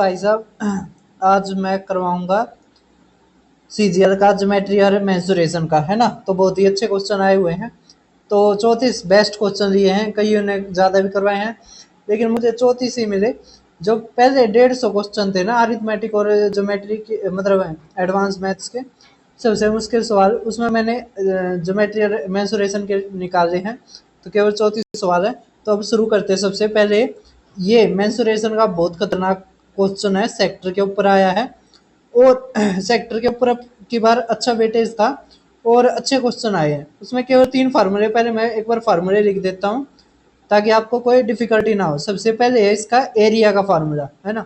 भाई साहब, आज मैं करवाऊंगा सीजीएल का ज्योमेट्री और मेंसुरेशन का, है ना। तो बहुत ही अच्छे क्वेश्चन आए हुए हैं। तो 34 बेस्ट क्वेश्चन लिए हैं, कईयों ने ज़्यादा भी करवाए हैं, लेकिन मुझे 34 ही मिले। जो पहले 150 क्वेश्चन थे ना अरिथमेटिक और ज्योमेट्री के, मतलब एडवांस मैथ्स के सबसे मुश्किल सवाल, उसमें मैंने ज्योमेट्री और मेंसुरेशन के निकाले हैं। तो केवल 34 सवाल है। तो अब शुरू करते हैं। सबसे पहले ये मेंसुरेशन का बहुत खतरनाक क्वेश्चन है, सेक्टर के ऊपर आया है। और सेक्टर के ऊपर की बार अच्छा वेटेज था और अच्छे क्वेश्चन आए हैं। उसमें केवल 3 फार्मूले, पहले मैं एक बार फार्मूले लिख देता हूँ ताकि आपको कोई डिफिकल्टी ना हो। सबसे पहले है इसका एरिया का फार्मूला, है ना।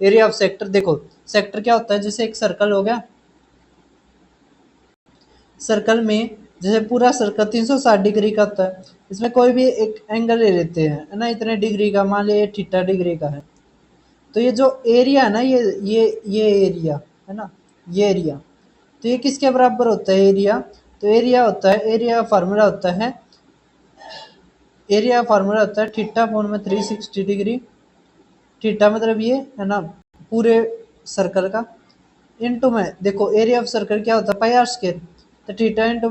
एरिया ऑफ सेक्टर, देखो सेक्टर क्या होता है, जैसे एक सर्कल हो गया, सर्कल में जैसे पूरा सर्कल 360 डिग्री का होता है, इसमें कोई भी एक एंगल ले लेते हैं, है ना, इतने डिग्री का, मान लिया थीटा डिग्री का है। तो ये जो एरिया है ना, ये एरिया है ना, ये एरिया, तो ये किसके बराबर होता है एरिया। तो एरिया होता है, एरिया फार्मूला होता है, एरिया फार्मूला होता है थीटा कोण में 360 डिग्री। थीटा मतलब ये है ना पूरे सर्कल का, इनटू में देखो एरिया ऑफ सर्कल क्या होता है, पाई आर स्क्वायर। तो थीटा इंटू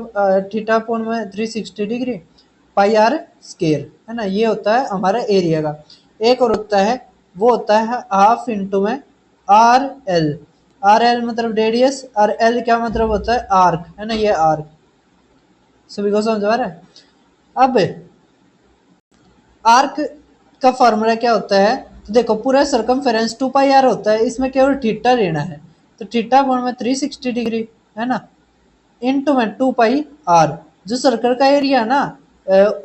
थीटा कोण में 360 डिग्री पाई आर स्क्वायर, है ना, ये होता है हमारा एरिया का। एक और होता है, वो होता है हाफ इंटू में आर एल। आर एल मतलब रेडियस, और एल क्या मतलब होता है आर्क, है ना, ये आर्क। सभी को समझ आ रहा है। अब आर्क का फॉर्मूला क्या होता है, तो देखो पूरा सरकमफेरेंस 2 पाई आर होता है, इसमें केवल थीटा लेना है। तो थीटा कोण में 360 डिग्री, है ना, इनटू में 2 पाई आर। जो सर्कल का एरिया ना,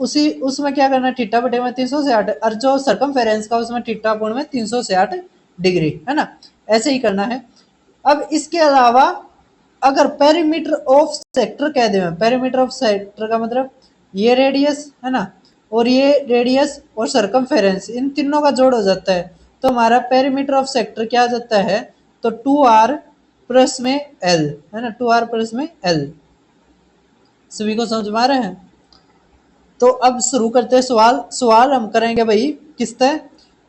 उसी उसमें क्या करना है, थीटा बटे में 360, और जो सरकमफेरेंस का उसमें थीटा कोण में 360 डिग्री, है ना, ऐसे ही करना है। अब इसके अलावा अगर पेरीमीटर ऑफ सेक्टर कह दें, पेरीमीटर ऑफ सेक्टर का मतलब ये रेडियस है ना, और ये रेडियस और सरकमफेरेंस, इन तीनों का जोड़ हो जाता है, तो हमारा पेरीमीटर ऑफ सेक्टर क्या आ जाता है, तो 2r प्लस में एल, है ना, 2r प्लस में एल। सभी को समझ में आ रहे हैं। तो अब शुरू करते हैं सवाल। सवाल हम करेंगे भाई किस तय,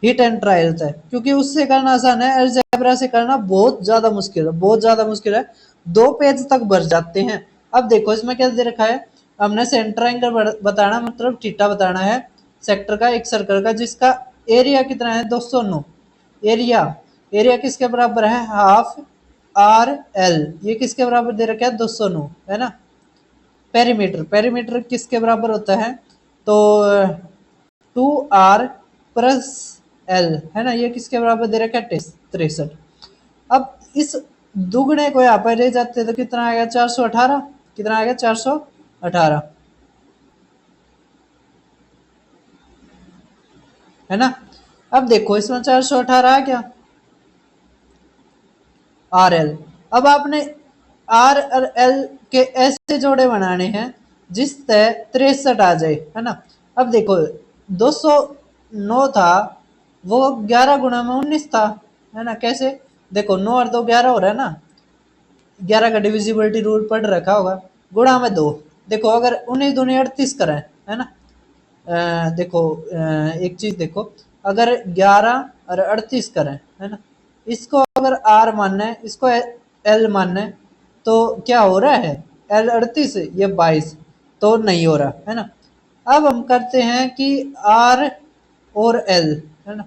हिट एंड ट्रायल तय, क्योंकि उससे करना आसान है, अलजेब्रा से करना बहुत ज्यादा मुश्किल है, बहुत ज्यादा मुश्किल है, 2 पेज तक भर जाते हैं। अब देखो इसमें क्या दे रखा है, हमने सेंटर एंगल बताना, मतलब थीटा बताना है सेक्टर का, एक सर्कल का, जिसका एरिया कितना है 209। एरिया, एरिया किसके बराबर है, हाफ आर एल। ये किसके बराबर दे रखा है 209, है ना। पेरीमीटर, पेरीमीटर किसके बराबर होता है, तो 2r प्लस एल, है ना, ये किसके बराबर दे रखा है 63। अब इस दुगने को यहाँ पर ले जाते तो कितना आएगा 418, कितना आएगा 418, है ना। अब देखो इसमें 418 आ गया आर एल। अब आपने आर और एल के ऐसे जोड़े बनाने हैं जिससे 63 आ जाए, है ना। अब देखो 209 था, वो 11 गुणा में 19 था, है ना। कैसे, देखो 9 और 2 11 हो रहा है ना, 11 का डिविजिबिलिटी रूल पढ़ रखा होगा, गुणा में 2। देखो अगर 19 दूनी 38 करें, है ना, देखो एक चीज देखो, अगर 11 और 38 करें, है ना, इसको अगर आर मानना है, इसको एल मानना है, तो क्या हो रहा है, एल 38 ये 22, तो नहीं हो रहा, है ना। अब हम करते हैं कि आर और एल, है ना,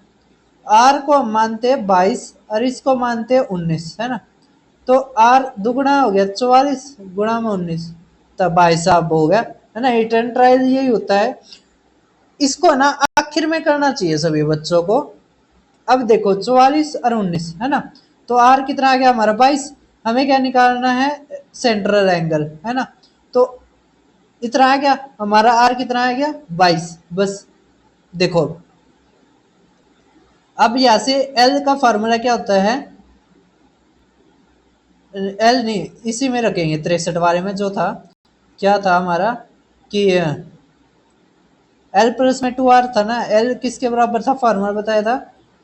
आर को हम मानते हैं 22 और इसको मानते हैं 19, है ना। तो आर दुगुना हो गया 44 गुणा में 19, तब भाई साहब हो गया, है ना। हिट एंड ट्रायल यही होता है, इसको ना आखिर में करना चाहिए सभी बच्चों को। अब देखो 44 और 19, है ना, तो आर कितना आ गया हमारा 22। हमें क्या निकालना है, सेंट्रल एंगल, है ना। तो इतना आ गया हमारा, आर कितना आ गया 22, बस। देखो अब यहां से एल का फॉर्मूला क्या होता है, एल नहीं इसी में रखेंगे 63 वाले में, जो था क्या था हमारा कि एल प्लस में 2r था ना, एल किसके बराबर था, फार्मूला बताया था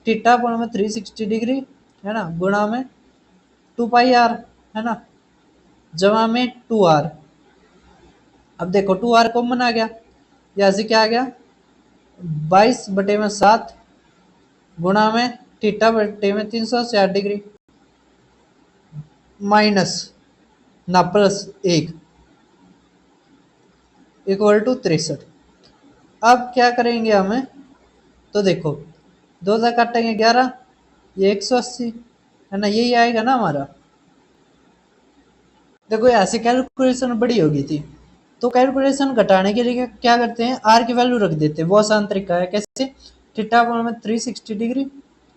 थीटा कोण में 360 डिग्री, है ना, गुणा में 2 पाई आर, है ना, जमा में 2r। अब देखो 2r कॉमन आ गया, यहाँ से क्या आ गया 22 बटे में 7 गुणा में थीटा बटे में 360 डिग्री माइनस ना प्लस 1 इक्वल टू 63। अब क्या करेंगे हमें, तो देखो 2 से काटेंगे 11, ये 180 है ना, यही आएगा ना हमारा। देखो ऐसे कैलकुलेशन बड़ी होगी थी, तो कैलकुलेशन घटाने के लिए क्या करते हैं, आर की वैल्यू रख देते हैं। वो आसान तरीका है। कैसे, थीटा कोण में 360 डिग्री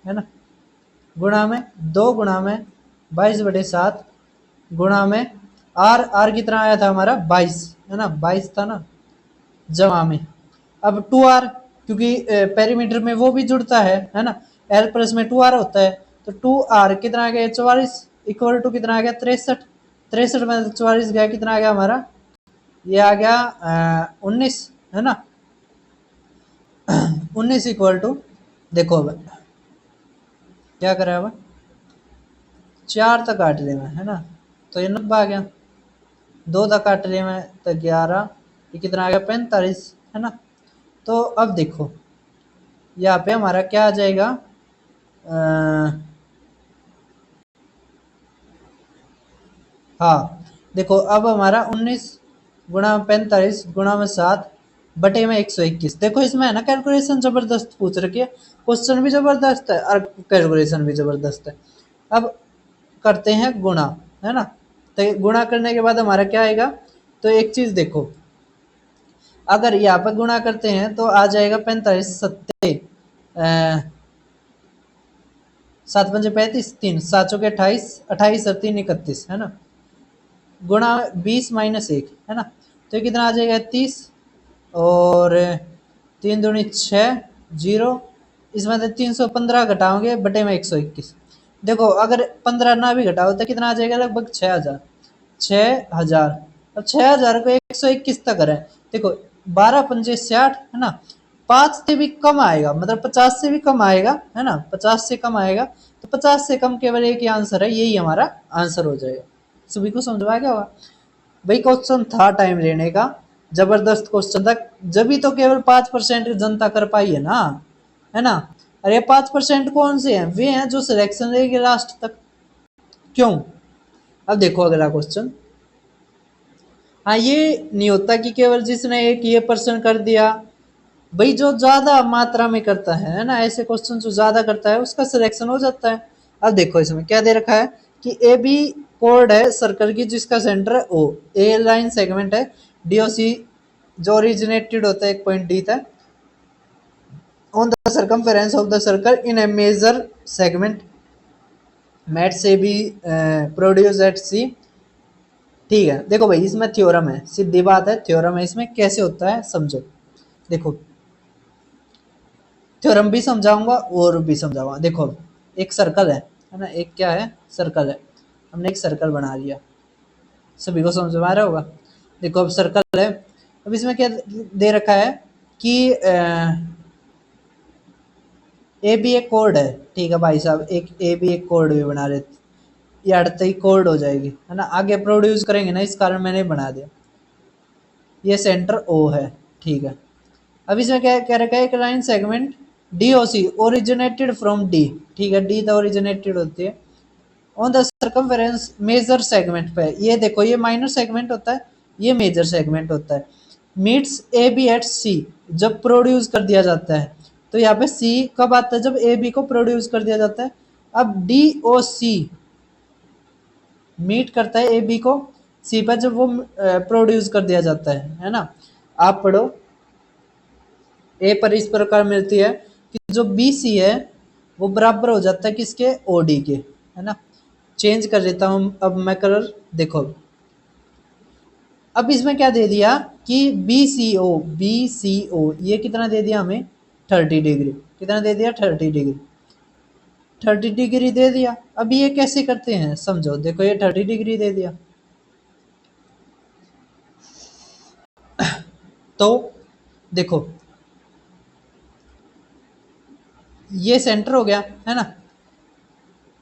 है ना, गुणा में 2 गुणा में 22/7 गुणा में आर, आर कितना आया था हमारा 22 है ना, 22 था ना, जमा में अब 2r, क्योंकि पेरीमीटर में वो भी जुड़ता है ना, एल प्लस में 2r होता है, तो 2r कितना आ गया 44 इक्वल टू कितना आ गया 63। 63 में 44 गया, कितना आ गया हमारा, ये आ गया 19 है ना। 19 इक्वल टू, देखो अब क्या करें, अब 4 तक काट ले में है ना, तो ये 90 आ गया। 2 तक काट ले में तो 11, ये कितना आ गया 45 है ना। तो अब देखो यहाँ पे हमारा क्या आ जाएगा, हाँ देखो अब हमारा 19 गुणा 45 गुणा में 7 बटे में 121। देखो इसमें है ना कैलकुलेशन जबरदस्त पूछ रखी है, क्वेश्चन भी जबरदस्त है और कैलकुलेशन भी जबरदस्त है। अब करते हैं गुणा है ना, तो गुणा करने के बाद हमारा क्या आएगा, तो एक चीज देखो, अगर यहाँ पर गुणा करते हैं तो आ जाएगा 45 सत्ते 7×5 = 3, 7 चौके 28, 28 और 3 31 है ना, गुणा 20 माइनस 1 है ना, तो ये कितना आ जाएगा 30 और 3 दूनी 6 0, इसमें से 315 घटाओगे बटे में 121। देखो अगर 15 ना भी घटाओ तो कितना आ जाएगा, लगभग 6000। 6000, अब 6000 को 121 तक करें, देखो 12 पंजे 60 है ना, 5 से भी कम आएगा, मतलब 50 से भी कम आएगा है ना, 50 से कम आएगा, तो 50 से कम केवल एक ही आंसर है, यही हमारा आंसर हो जाएगा। सभी को समझ में आ गया होगा भाई। क्वेश्चन था टाइम लेने का, जबरदस्त क्वेश्चन था, जब तो केवल 5% जनता कर पाई है ना। अरे 5% कौन से हैं, वे हैं जो सिलेक्शन लेंगे लास्ट तक, क्यों। अब देखो अगला क्वेश्चन, हाँ ये नहीं होता कि केवल जिसने एक ये परसेंट कर दिया, भाई जो ज्यादा मात्रा में करता है ना, ऐसे क्वेश्चन जो ज्यादा करता है उसका सिलेक्शन हो जाता है। अब देखो इसमें क्या दे रखा है कि ए बी कोड है सर्कल की जिसका सेंटर है ओ, ए लाइन सेगमेंट है, डी ओ सी जो ओरिजिनेटेड होता है एक पॉइंट डी तक on the circumference of the circle in a major segment मैट से बी प्रोड्यूस एट सी। ठीक है, देखो भाई इसमें थ्योरम है, सीधी बात है, थ्योरम है, इसमें कैसे होता है समझो। देखो थ्योरम भी समझाऊंगा और भी समझाऊंगा। देखो एक सर्कल है ना, एक क्या है सर्कल है, हमने एक सर्कल बना लिया, सभी को समझ में आ रहा होगा। देखो अब सर्कल है, अब इसमें क्या दे रखा है कि ए बी एक कोड है, ठीक है भाई साहब, एक ए बी एक कोड भी बना लेते, ये अड़ते ही कोड हो जाएगी है ना, आगे प्रोड्यूस करेंगे ना, इस कारण मैंने बना दिया। ये सेंटर ओ है, ठीक है। अब इसमें क्या कह रखा है, एक line segment D O C originated from D, ठीक है, डी तो ओरिजिनेटेड होती है on the circumference major segment पे, ये देखो ये माइनर सेगमेंट होता है, ये मेजर सेगमेंट होता है, मीट्स ए बी एट सी, जब प्रोड्यूस कर दिया जाता है, तो यहाँ पे सी कब आता है, जब ए बी को प्रोड्यूस कर दिया जाता है। अब डी ओ सी मीट करता है ए बी को सी पर जब वो प्रोड्यूस कर दिया जाता है ना। आप पढ़ो ए पर इस प्रकार मिलती है कि जो बी सी है वो बराबर हो जाता है किसके, ओ डी के, है ना। चेंज कर देता हूं अब मैं कलर, देखो अब इसमें क्या दे दिया कि बी सी ओ ये कितना दे दिया हमें 30 डिग्री, कितना दे दिया 30 डिग्री, 30 डिग्री दे दिया। अब ये कैसे करते हैं समझो, देखो ये 30 डिग्री दे दिया, तो देखो ये सेंटर हो गया है ना,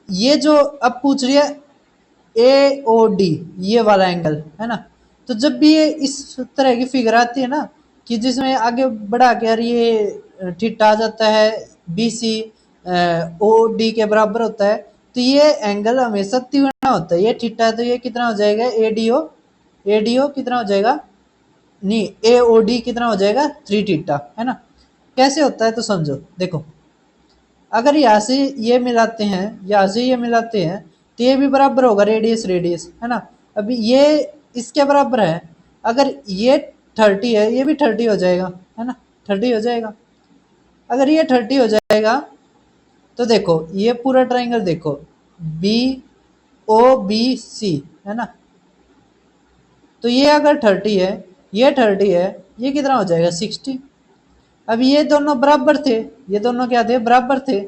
ये जो अब पूछ रही है ए ओ डी ये वाला एंगल है ना, तो जब भी ये इस तरह की फिगर आती है ना कि जिसमें आगे बढ़ा के यार ये थीटा आ जाता है बी सी ओ डी के बराबर होता है, तो ये एंगल हमेशा तिगुना होता है। ये थीटा है तो ये कितना हो जाएगा, एडीओ कितना हो जाएगा, नहीं एओडी कितना हो जाएगा 3 थीटा, है ना। कैसे होता है तो समझो, देखो अगर यहाँ से ये मिलाते हैं, यहाँ से ये मिलाते हैं, तो ये भी बराबर होगा रेडियस रेडियस, है ना। अभी ये इसके बराबर है, अगर ये 30 है ये भी 30 हो जाएगा, है ना, 30 हो जाएगा। अगर ये 30 हो जाएगा तो देखो ये पूरा ट्राइंगल देखो, बी ओ बी सी, है ना। तो ये अगर 30 है, ये 30 है, ये कितना हो जाएगा 60। अब ये दोनों बराबर थे, ये दोनों क्या थे, बराबर थे,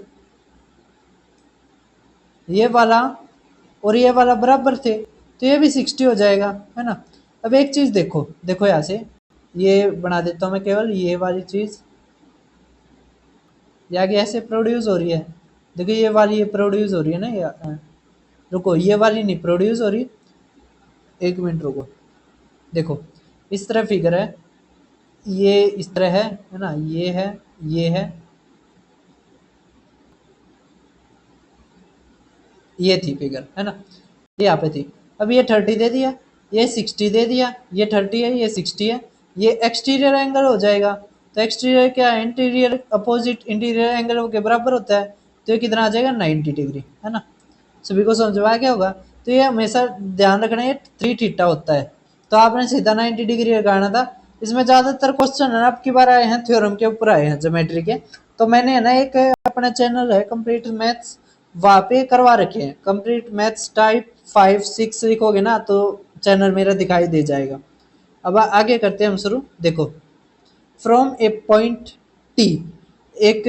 ये वाला और ये वाला बराबर थे, तो ये भी 60 हो जाएगा, है ना। अब एक चीज देखो, देखो यहाँ से ये बना देता हूँ मैं, केवल ये वाली चीज ये आगे ऐसे प्रोड्यूस हो रही है, देखो ये वाली ये प्रोड्यूस हो रही है ना, रुको ये वाली नहीं प्रोड्यूस हो रही, एक मिनट रुको, देखो इस तरह फिगर है, ये इस तरह है ना, ये है, ये है, ये थी फिगर, है ना, ये यहाँ पे थी। अब ये 30 दे दिया, ये 60 दे दिया, ये 30 है, ये 60 है, ये एक्सटीरियर एंगल हो जाएगा। तो एक्सटीरियर क्या है, इंटीरियर अपोजिट इंटीरियर एंगल के बराबर होता है, तो ये कितना आ जाएगा 90 डिग्री, है ना। सभी को समझ में आ गया होगा। तो ये हमेशा ध्यान रखना ये 3 थीटा होता है, तो आपने सीधा 90 डिग्री लगाना था। इसमें ज़्यादातर क्वेश्चन है ना अब की बार आए हैं थ्योरम के ऊपर आए हैं, ज्योमेट्री के। तो मैंने है ना एक अपना चैनल है कंप्लीट मैथ्स, वहाँ पे करवा रखे हैं, कंप्लीट मैथ्स टाइप 5 6 लिखोगे ना तो चैनल मेरा दिखाई दे जाएगा। अब आगे करते हैं हम शुरू। देखो फ्रॉम ए पॉइंट टी, एक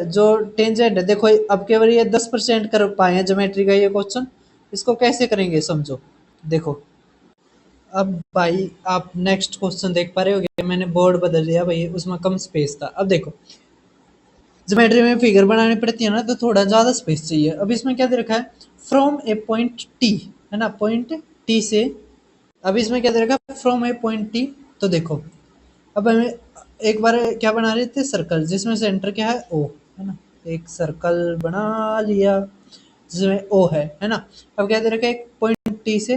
जो टेंजेंट है, देखो अब केवल ये 10% कर पाए हैं ज्योमेट्री का ये क्वेश्चन, इसको कैसे करेंगे समझो। देखो अब भाई आप नेक्स्ट क्वेश्चन देख पा रहे होगे, मैंने बोर्ड बदल दिया भाई, उसमें कम स्पेस था। अब देखो ज्योमेट्री में फिगर बनानी पड़ती है ना तो थोड़ा ज़्यादा स्पेस चाहिए। अब इसमें क्या दे रखा है, फ्रॉम ए पॉइंट टी, है ना, पॉइंट टी से। अब इसमें क्या दे रखा है, फ्रॉम ए पॉइंट टी। तो देखो अब हमें एक बार क्या बना रहे थे, सर्कल, जिसमें सेंटर क्या है ओ, है ना, एक सर्कल बना लिया जिसमें ओ है ना। अब क्या दे रखा है, एक पॉइंट टी से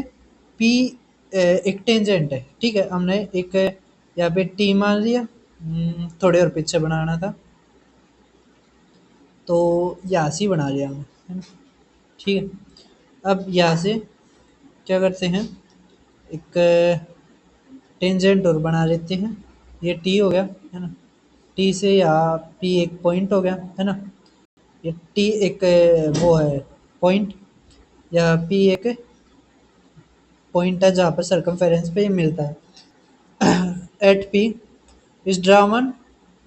पी एक टेंजेंट है, ठीक है, हमने एक यहाँ पे टी मान लिया, थोड़े और पीछे बनाना था तो यहाँ से ही बना लिया हमने, है ना, ठीक है। अब यहाँ से क्या करते हैं, एक टेंजेंट और बना लेते हैं, ये टी हो गया, है ना, टी से यहाँ पी एक पॉइंट हो गया, है ना, ये टी एक वो है पॉइंट, या पी एक पॉइंट है जहाँ पर सर्कमफेरेंस पे ये मिलता है। At P is drawn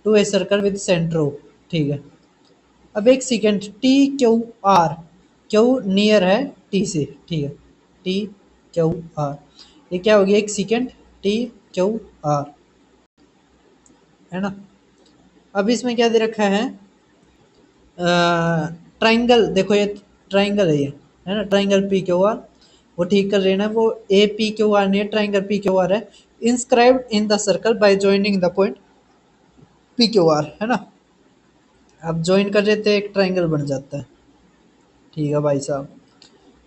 to a circle with centre O, ठीक है। अब एक second T Q R, Q near है टी से, ठीक है, टी क्यू आर, ये क्या हो गया, एक सेकेंड टी क्यू आर, है ना। अब इसमें क्या दे रखा है, ट्राइंगल, देखो ये ट्राइंगल है, ये है ना, ट्राइंगल पी क्यू आर, वो ठीक कर लेना, वो ए पी क्यू आर नहीं है, ट्राइंगल पी क्यू आर है। Inscribed in the circle by joining the point P Q R, है ना। अब ज्वाइन कर देते हैं, एक ट्राइंगल बन जाता है, ठीक है भाई साहब,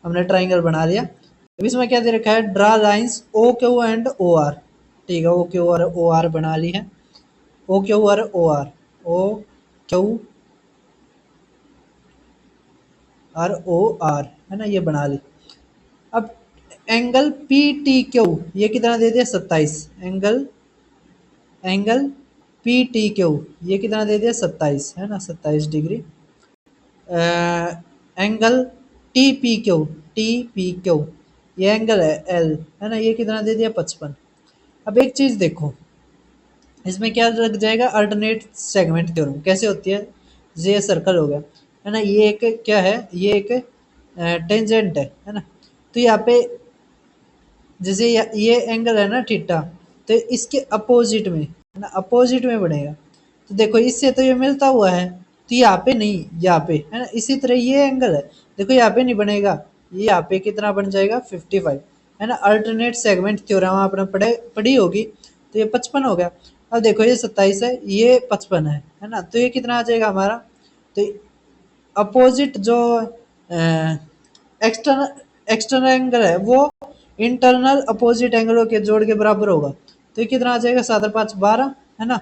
हमने ट्राइंगल बना लिया। अब इसमें क्या दे रखा है, draw lines O Q and O R, ठीक है, ओ क्यू और ओ आर बना ली है, ओ क्यू और ओ आर, ओ क्यू और ओ आर, है ना, ये बना ली। अब एंगल पी टी क्यू ये कितना दे दिया 27, angle angle P T Q ये कितना दे दिया 27, है ना, 27 degree. Angle T P Q ये एंगल है एल, है ना, ये कितना दे दिया 55। अब एक चीज देखो, इसमें क्या लग जाएगा, अल्टरनेट सेगमेंट थ्योरम कैसे होती है, ये सर्कल हो गया, है ना, ये एक क्या है, ये एक टेंजेंट है ना। तो यहाँ पे जैसे ये एंगल है ना थीटा, तो इसके अपोजिट में, है ना, अपोजिट में बनेगा। तो देखो इससे तो ये मिलता हुआ है, तो यहाँ पे नहीं, यहाँ पे, है ना। इसी तरह ये एंगल है, देखो यहाँ पे नहीं बनेगा, ये यहाँ पे कितना बन जाएगा 55, है ना। अल्टरनेट सेगमेंट थ्योरम आपने पढ़ी होगी, तो ये 55 हो गया। अब देखो ये 27 है, ये 55 है ना, तो ये कितना आ जाएगा हमारा, तो अपोजिट जो एक्सटर्नल एक्सटर्नल एंगल है वो इंटरनल अपोजिट एंगलों के जोड़ के बराबर होगा। तो ये कितना आ जाएगा, 7 और 5 12 है ना,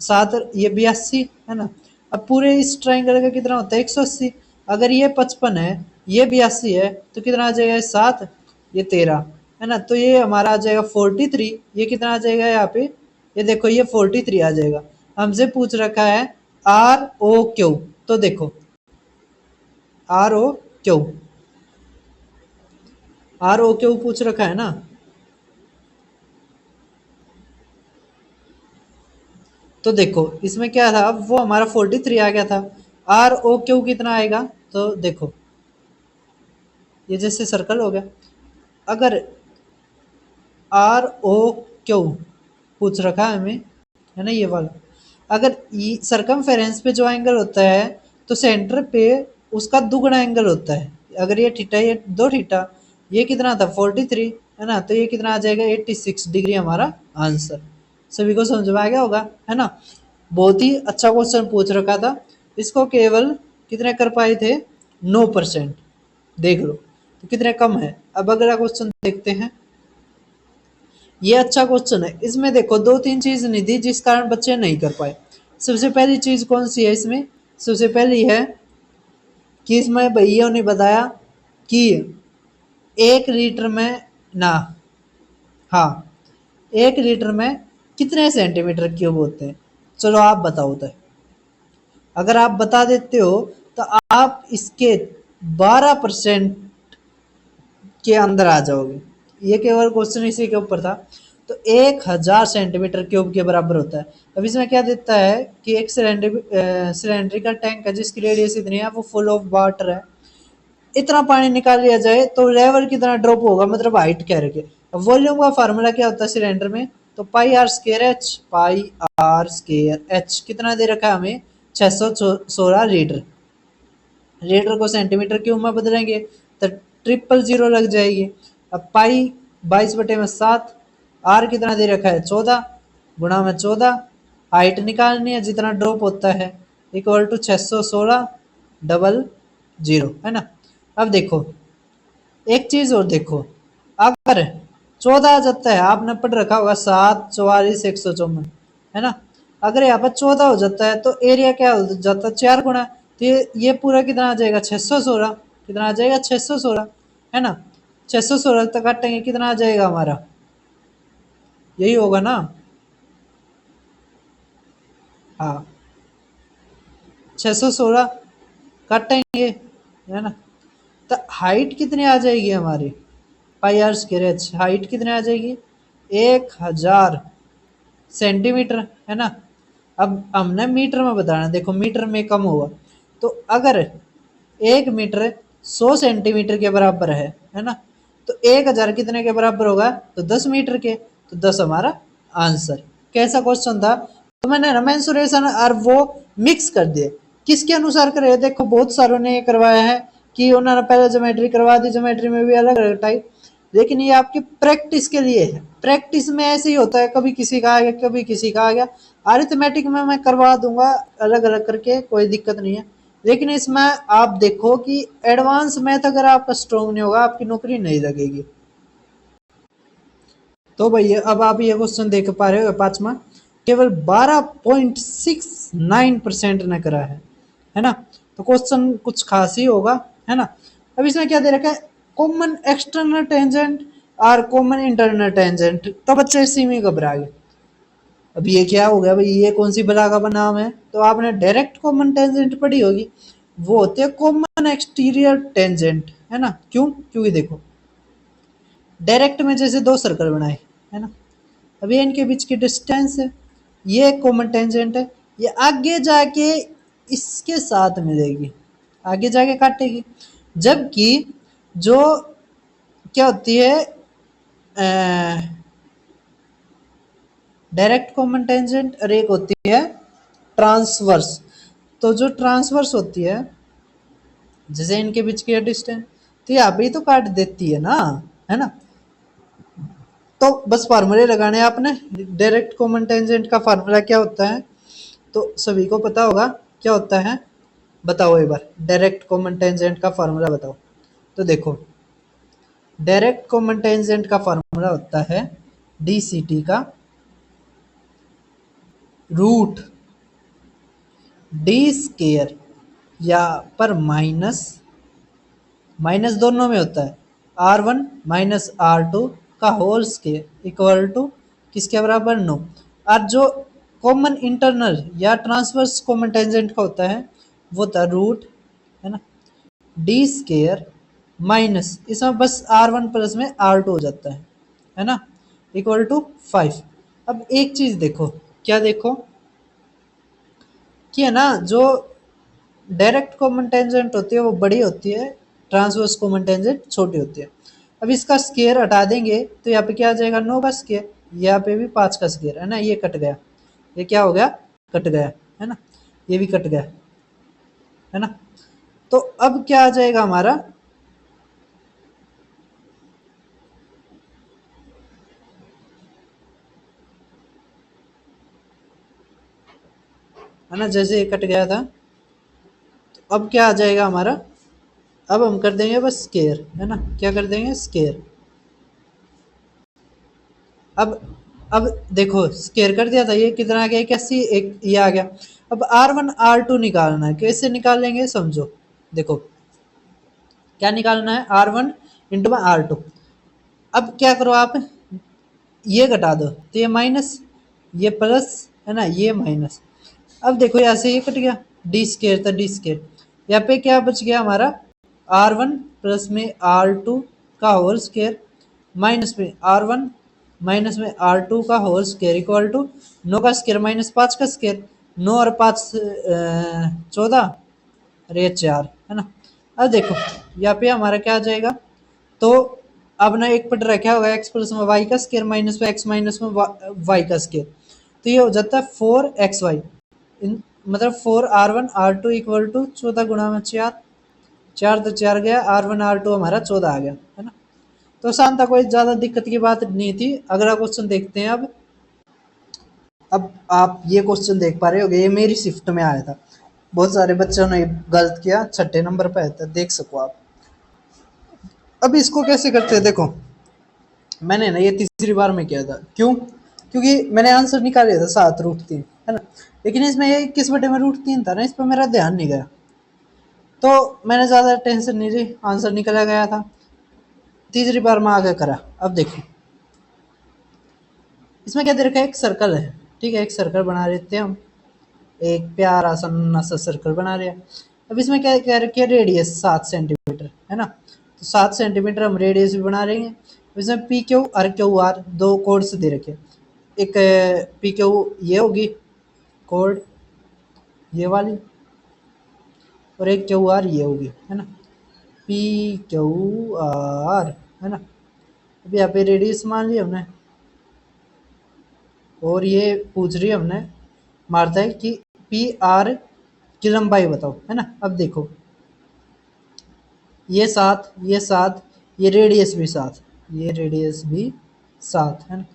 7 ये 82 है ना। अब पूरे इस ट्राइंगल का कितना होता है, 180। अगर ये 55 है, ये 82 है, तो कितना आ जाएगा, 7 ये 13 है ना। तो ये हमारा आ जाएगा 43। ये कितना आ जाएगा यहाँ पे, ये देखो ये 43 आ जाएगा। हमसे पूछ रखा है आर ओ क्यू, तो देखो R O Q, R O Q पूछ रखा है ना। तो देखो इसमें क्या था, वो हमारा 43 आ गया था। आर ओ क्यू कितना आएगा, तो देखो ये जैसे सर्कल हो गया। अगर आर ओ क्यू पूछ रखा है हमें, है ना ये वाला, अगर सरकमफेरेंस पे जो एंगल होता है तो सेंटर पे उसका दुगना एंगल होता है। अगर ये थीटा, ये 2 थीटा, ये कितना था 43 है ना, तो ये कितना आ जाएगा 86 डिग्री हमारा आंसर। सभी को समझ में आ गया होगा, है ना। बहुत ही अच्छा क्वेश्चन पूछ रखा था। इसको केवल कितने कर पाए थे, 9%। देख लो तो कितने कम है। अब अगला क्वेश्चन देखते हैं। ये अच्छा क्वेश्चन है। इसमें देखो 2-3 चीज नहीं दी जिस कारण बच्चे नहीं कर पाए। सबसे पहली चीज कौन सी है इसमें, सबसे पहली है कि इसमें भैया ने बताया कि 1 लीटर में ना, हाँ 1 लीटर में कितने सेंटीमीटर क्यूब होते हैं। चलो आप बताओ तो। अगर आप बता देते हो तो आप इसके 12% के अंदर आ जाओगे। ये केवल क्वेश्चन इसी के ऊपर था। तो 1000 सेंटीमीटर क्यूब के बराबर होता है। अब इसमें क्या देता है कि एक सिलेंड्रिकल टैंक है जिसकी रेडियस इतनी है, वो फुल ऑफ वाटर है। इतना पानी निकाल लिया जाए तो लेवल कितना ड्रॉप होगा, मतलब हाइट क्या रखे। वॉल्यूम का फार्मूला क्या होता है सिलेंडर में, तो pi R square H, pi R square H कितना दे रखा है हमें, 616 लीटर। लीटर को सेंटीमीटर क्यूब में बदलेंगे तो 000 लग जाएगी। अब पाई 22/7, आर कितना दे रखा है 14, गुणा में 14, हाइट निकालनी है जितना ड्रॉप होता है, इक्वल टू 616 है ना। अब देखो एक चीज और देखो, अगर 14 आ जाता है, आपने पढ़ रखा होगा 7 44 154 है ना। अगर यहाँ पर 14 हो जाता है तो एरिया क्या हो जाता है, 4 गुना। तो ये पूरा कितना आ जाएगा 616, कितना आ जाएगा 616 है ना। 616 तक काटेंगे कितना आ जाएगा हमारा, यही होगा ना। हाँ 616 काटेंगे है ना। तो हाइट कितनी आ जाएगी हमारी, पाई आर स्क्वायर एच, हाइट कितनी आ जाएगी 1000 सेंटीमीटर है ना। अब हमने मीटर में बताना, देखो मीटर में कम होगा। तो अगर 1 मीटर 100 सेंटीमीटर के बराबर है ना, तो 1000 कितने के बराबर होगा, तो 10 मीटर के। तो 10 हमारा आंसर। कैसा क्वेश्चन था, तो मैंने ना मेंसुरेशन और वो मिक्स कर दिए। किसके अनुसार करे, देखो बहुत सारों ने ये करवाया है कि उन्होंने पहले ज्योमेट्री करवा दी, ज्योमेट्री में भी अलग अलग टाइप, लेकिन ये आपकी प्रैक्टिस के लिए है। प्रैक्टिस में ऐसे ही होता है, कभी किसी का आ गया कभी किसी का आ गया। अरिथमेटिक में मैं करवा दूंगा अलग अलग करके, कोई दिक्कत नहीं है। लेकिन इसमें आप देखो कि एडवांस मैथ अगर आपका स्ट्रॉन्ग नहीं होगा, आपकी नौकरी नहीं लगेगी। तो भैया अब आप ये क्वेश्चन देख पा रहे हो, पांचवा, केवल 12.69% ने करा है ना। तो क्वेश्चन कुछ खास ही होगा, है ना। अब इसमें क्या दे रखा है, कॉमन एक्सटर्नल टेंजेंट और कॉमन इंटरनल टेंजेंट। तो बच्चे इसी में घबरा गए। अब ये क्या हो गया भाई, ये कौन सी बला का नाम है। तो आपने डायरेक्ट कॉमन टेंजेंट पढ़ी होगी, वो होते हैं कॉमन एक्सटीरियर टेंजेंट, है ना। क्यों, क्योंकि देखो डायरेक्ट में जैसे 2 सर्कल बनाए है ना, अभी इनके बीच की डिस्टेंस है, ये कॉमन टेंजेंट है। ये आगे जाके इसके साथ मिलेगी, आगे जाके काटेगी। जबकि जो क्या होती है डायरेक्ट कॉमन टेंजेंट और एक होती है ट्रांसवर्स। तो जो ट्रांसवर्स होती है, जैसे इनके बीच की डिस्टेंस, तो यहाँ पे तो काट देती है ना, है ना। तो बस फार्मूले लगाने हैं आपने। डायरेक्ट कॉमन टेंजेंट का फार्मूला क्या होता है, तो सभी को पता होगा क्या होता है, बताओ एक बार डायरेक्ट कॉमन टेंजेंट का फार्मूला बताओ। तो देखो डायरेक्ट कॉमन टेंजेंट का फार्मूला होता है डी सी टी का रूट डी स्केयर या पर माइनस माइनस दोनों में होता है R1 माइनस R2 का होल स्केयर इक्वल टू किसके बराबर 9। और जो कॉमन इंटरनल या ट्रांसवर्स कॉमन टेंजेंट का होता है वो था रूट, है ना, डी स्केयर माइनस इसमें बस R1 प्लस में R2 हो जाता है ना, इक्वल टू 5। अब एक चीज देखो, क्या देखो कि है ना जो डायरेक्ट कॉमन टेंजेंट होती है वो बड़ी होती है, ट्रांसवर्स कॉमन टेंजेंट छोटी होती है। अब इसका स्केयर हटा देंगे तो यहाँ पे क्या आ जाएगा 9 का स्केयर, यहाँ पे भी 5 का स्केयर, है ना, ये कट गया, ये क्या हो गया कट गया, है ना, ये भी कट गया, है ना। तो अब क्या आ जाएगा हमारा, है ना, जैसे ये कट गया था तो अब क्या आ जाएगा हमारा, अब हम कर देंगे बस स्केयर, है ना, क्या कर देंगे स्केयर। अब देखो स्केयर कर दिया था, ये कितना आ गया, कैसी एक ये आ गया। अब R1 R2 निकालना है, कैसे निकालेंगे समझो। देखो क्या निकालना है, R1 इंटू में R2। अब क्या करो आप, ये घटा दो तो ये माइनस, ये प्लस, है ना, ये माइनस। अब देखो यहाँ से ये कट गया, डी स्केयर था डी स्केयर, यहाँ पे क्या बच गया हमारा R1 प्लस में R2 का होल स्केयर माइनस में R1 माइनस में R2 का होल स्केयर इक्वल टू 9 का स्केयर माइनस 5 का स्केयर, 9 और 5 14 और ये 4, है ना। अब देखो यहाँ पे हमारा क्या आ जाएगा, तो अब ना एक पट रखा होगा एक्स प्लस में वाई का स्केयर माइनस में एक्स माइनस में वाई का स्केयर, तो ये हो जाता है 4xy, मतलब 4R1 R2 इक्वल टू 14 गुणा में 4, 4 तो 4 गया, R1 R2 हमारा 14 आ गया, है ना। तो आसान था, कोई ज्यादा दिक्कत की बात नहीं थी। अगला क्वेश्चन देखते हैं। अब आप ये क्वेश्चन देख पा रहे होगे, ये मेरी शिफ्ट में आया था, बहुत सारे बच्चों ने गलत किया, छठे नंबर पे आया था, देख सको आप। अब इसको कैसे करते हैं, देखो मैंने ना ये तीसरी बार में किया था, क्यों, क्योंकि मैंने आंसर निकाल लिया था 7√3, है ना, लेकिन इसमें ये 21 बटे में √3 था ना, इस पर मेरा ध्यान नहीं गया, तो मैंने ज्यादा टेंशन नहीं ली, आंसर निकला गया था। तीसरी बार में आगे करा। अब देखो इसमें क्या दे रखा है, एक सर्कल है, ठीक है, एक सर्कल बना लेते हैं हम, एक प्यारा सा नन्हा सा सर्कल बना रहे हैं। अब इसमें क्या कह रखी है, रेडियस 7 सेंटीमीटर, है ना, तो 7 सेंटीमीटर हम रेडियस भी बना रहे हैं। इसमें पी क्यू और क्यू आर दो कोड्स दे रखे हैं, एक पी क्यू ये होगी कोड ये वाली, और एक क्यू आर ये होगी, है ना, पी क्यू आर, है ना। अभी यहाँ पे रेडियस मान लिया हमने, और ये पूछ रही है हमने मारता है कि पी आर की लंबाई बताओ, है ना। अब देखो ये 7 ये 7, ये रेडियस भी 7, ये रेडियस भी 7, है ना।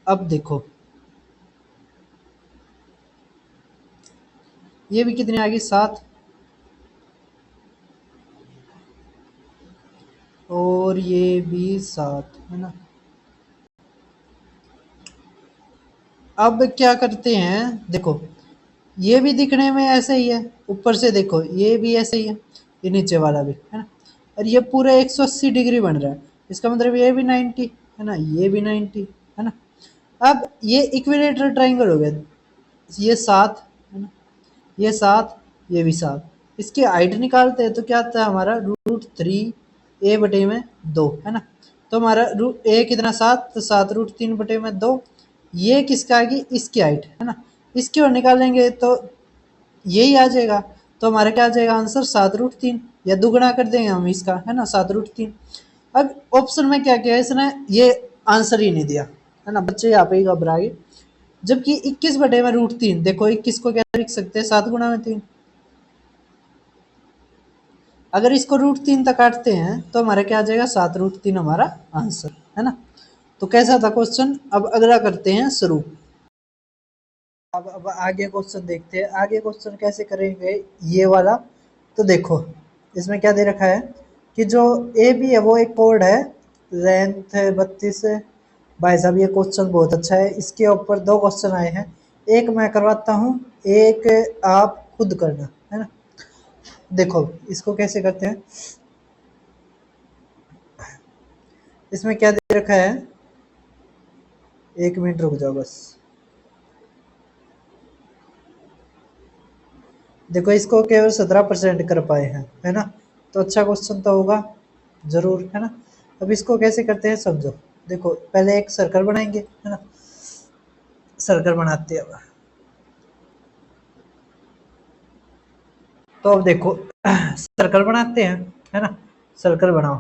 अब देखो ये भी कितनी आ गई 7, और ये भी 7, है ना। अब क्या करते हैं, देखो ये भी दिखने में ऐसे ही है, ऊपर से देखो ये भी ऐसे ही है, ये नीचे वाला भी, है ना, और ये पूरा 180 डिग्री बन रहा है, इसका मतलब ये भी 90, है ना, ये भी 90, है ना। अब ये इक्विलेटरल ट्राइंगल हो गया, ये 7, है ना, ये 7, ये भी 7, इसकी हाइट निकालते हैं तो क्या आता है हमारा √3a/2, है ना। तो हमारा रूट ए कितना 7, तो 7√3/2, ये किसका आएगी, इसकी हाइट, है ना, इसकी और निकालेंगे तो यही आ जाएगा। तो हमारा क्या आ जाएगा आंसर 7√3, या दुगुना कर देंगे हम इसका, है ना, 7√3। अब ऑप्शन में क्या किया इसने, ये आंसर ही नहीं दिया, है ना, बच्चे यहाँ पे ही घबरा गए। जबकि 21/√3, देखो 21 को क्या लिख सकते हैं 7 गुणा में 3, अगर इसको √3 तक काटते हैं तो हमारा क्या आ जाएगा 7√3 हमारा आंसर, है ना। तो कैसा था क्वेश्चन, अब अगला करते हैं शुरू। अब आगे क्वेश्चन देखते हैं। आगे क्वेश्चन कैसे करेंगे ये वाला। तो देखो इसमें क्या दे रखा है कि जो ए बी है वो एक कोड है, लेंथ है 32 है। भाई साहब ये क्वेश्चन बहुत अच्छा है। इसके ऊपर दो क्वेश्चन आए हैं, एक मैं करवाता हूँ, एक आप खुद करना है ना। देखो इसको कैसे करते हैं। इसमें क्या दे रखा है, एक मिनट रुक जाओ बस। देखो इसको केवल 17% कर पाए हैं, है ना। तो अच्छा क्वेश्चन तो होगा जरूर, है ना। अब इसको कैसे करते हैं समझो। देखो पहले एक सर्कल बनाएंगे, है ना। सर्कल बनाते हैं अब। तो अब देखो सर्कल बनाते हैं, है ना। सर्कल बनाओ।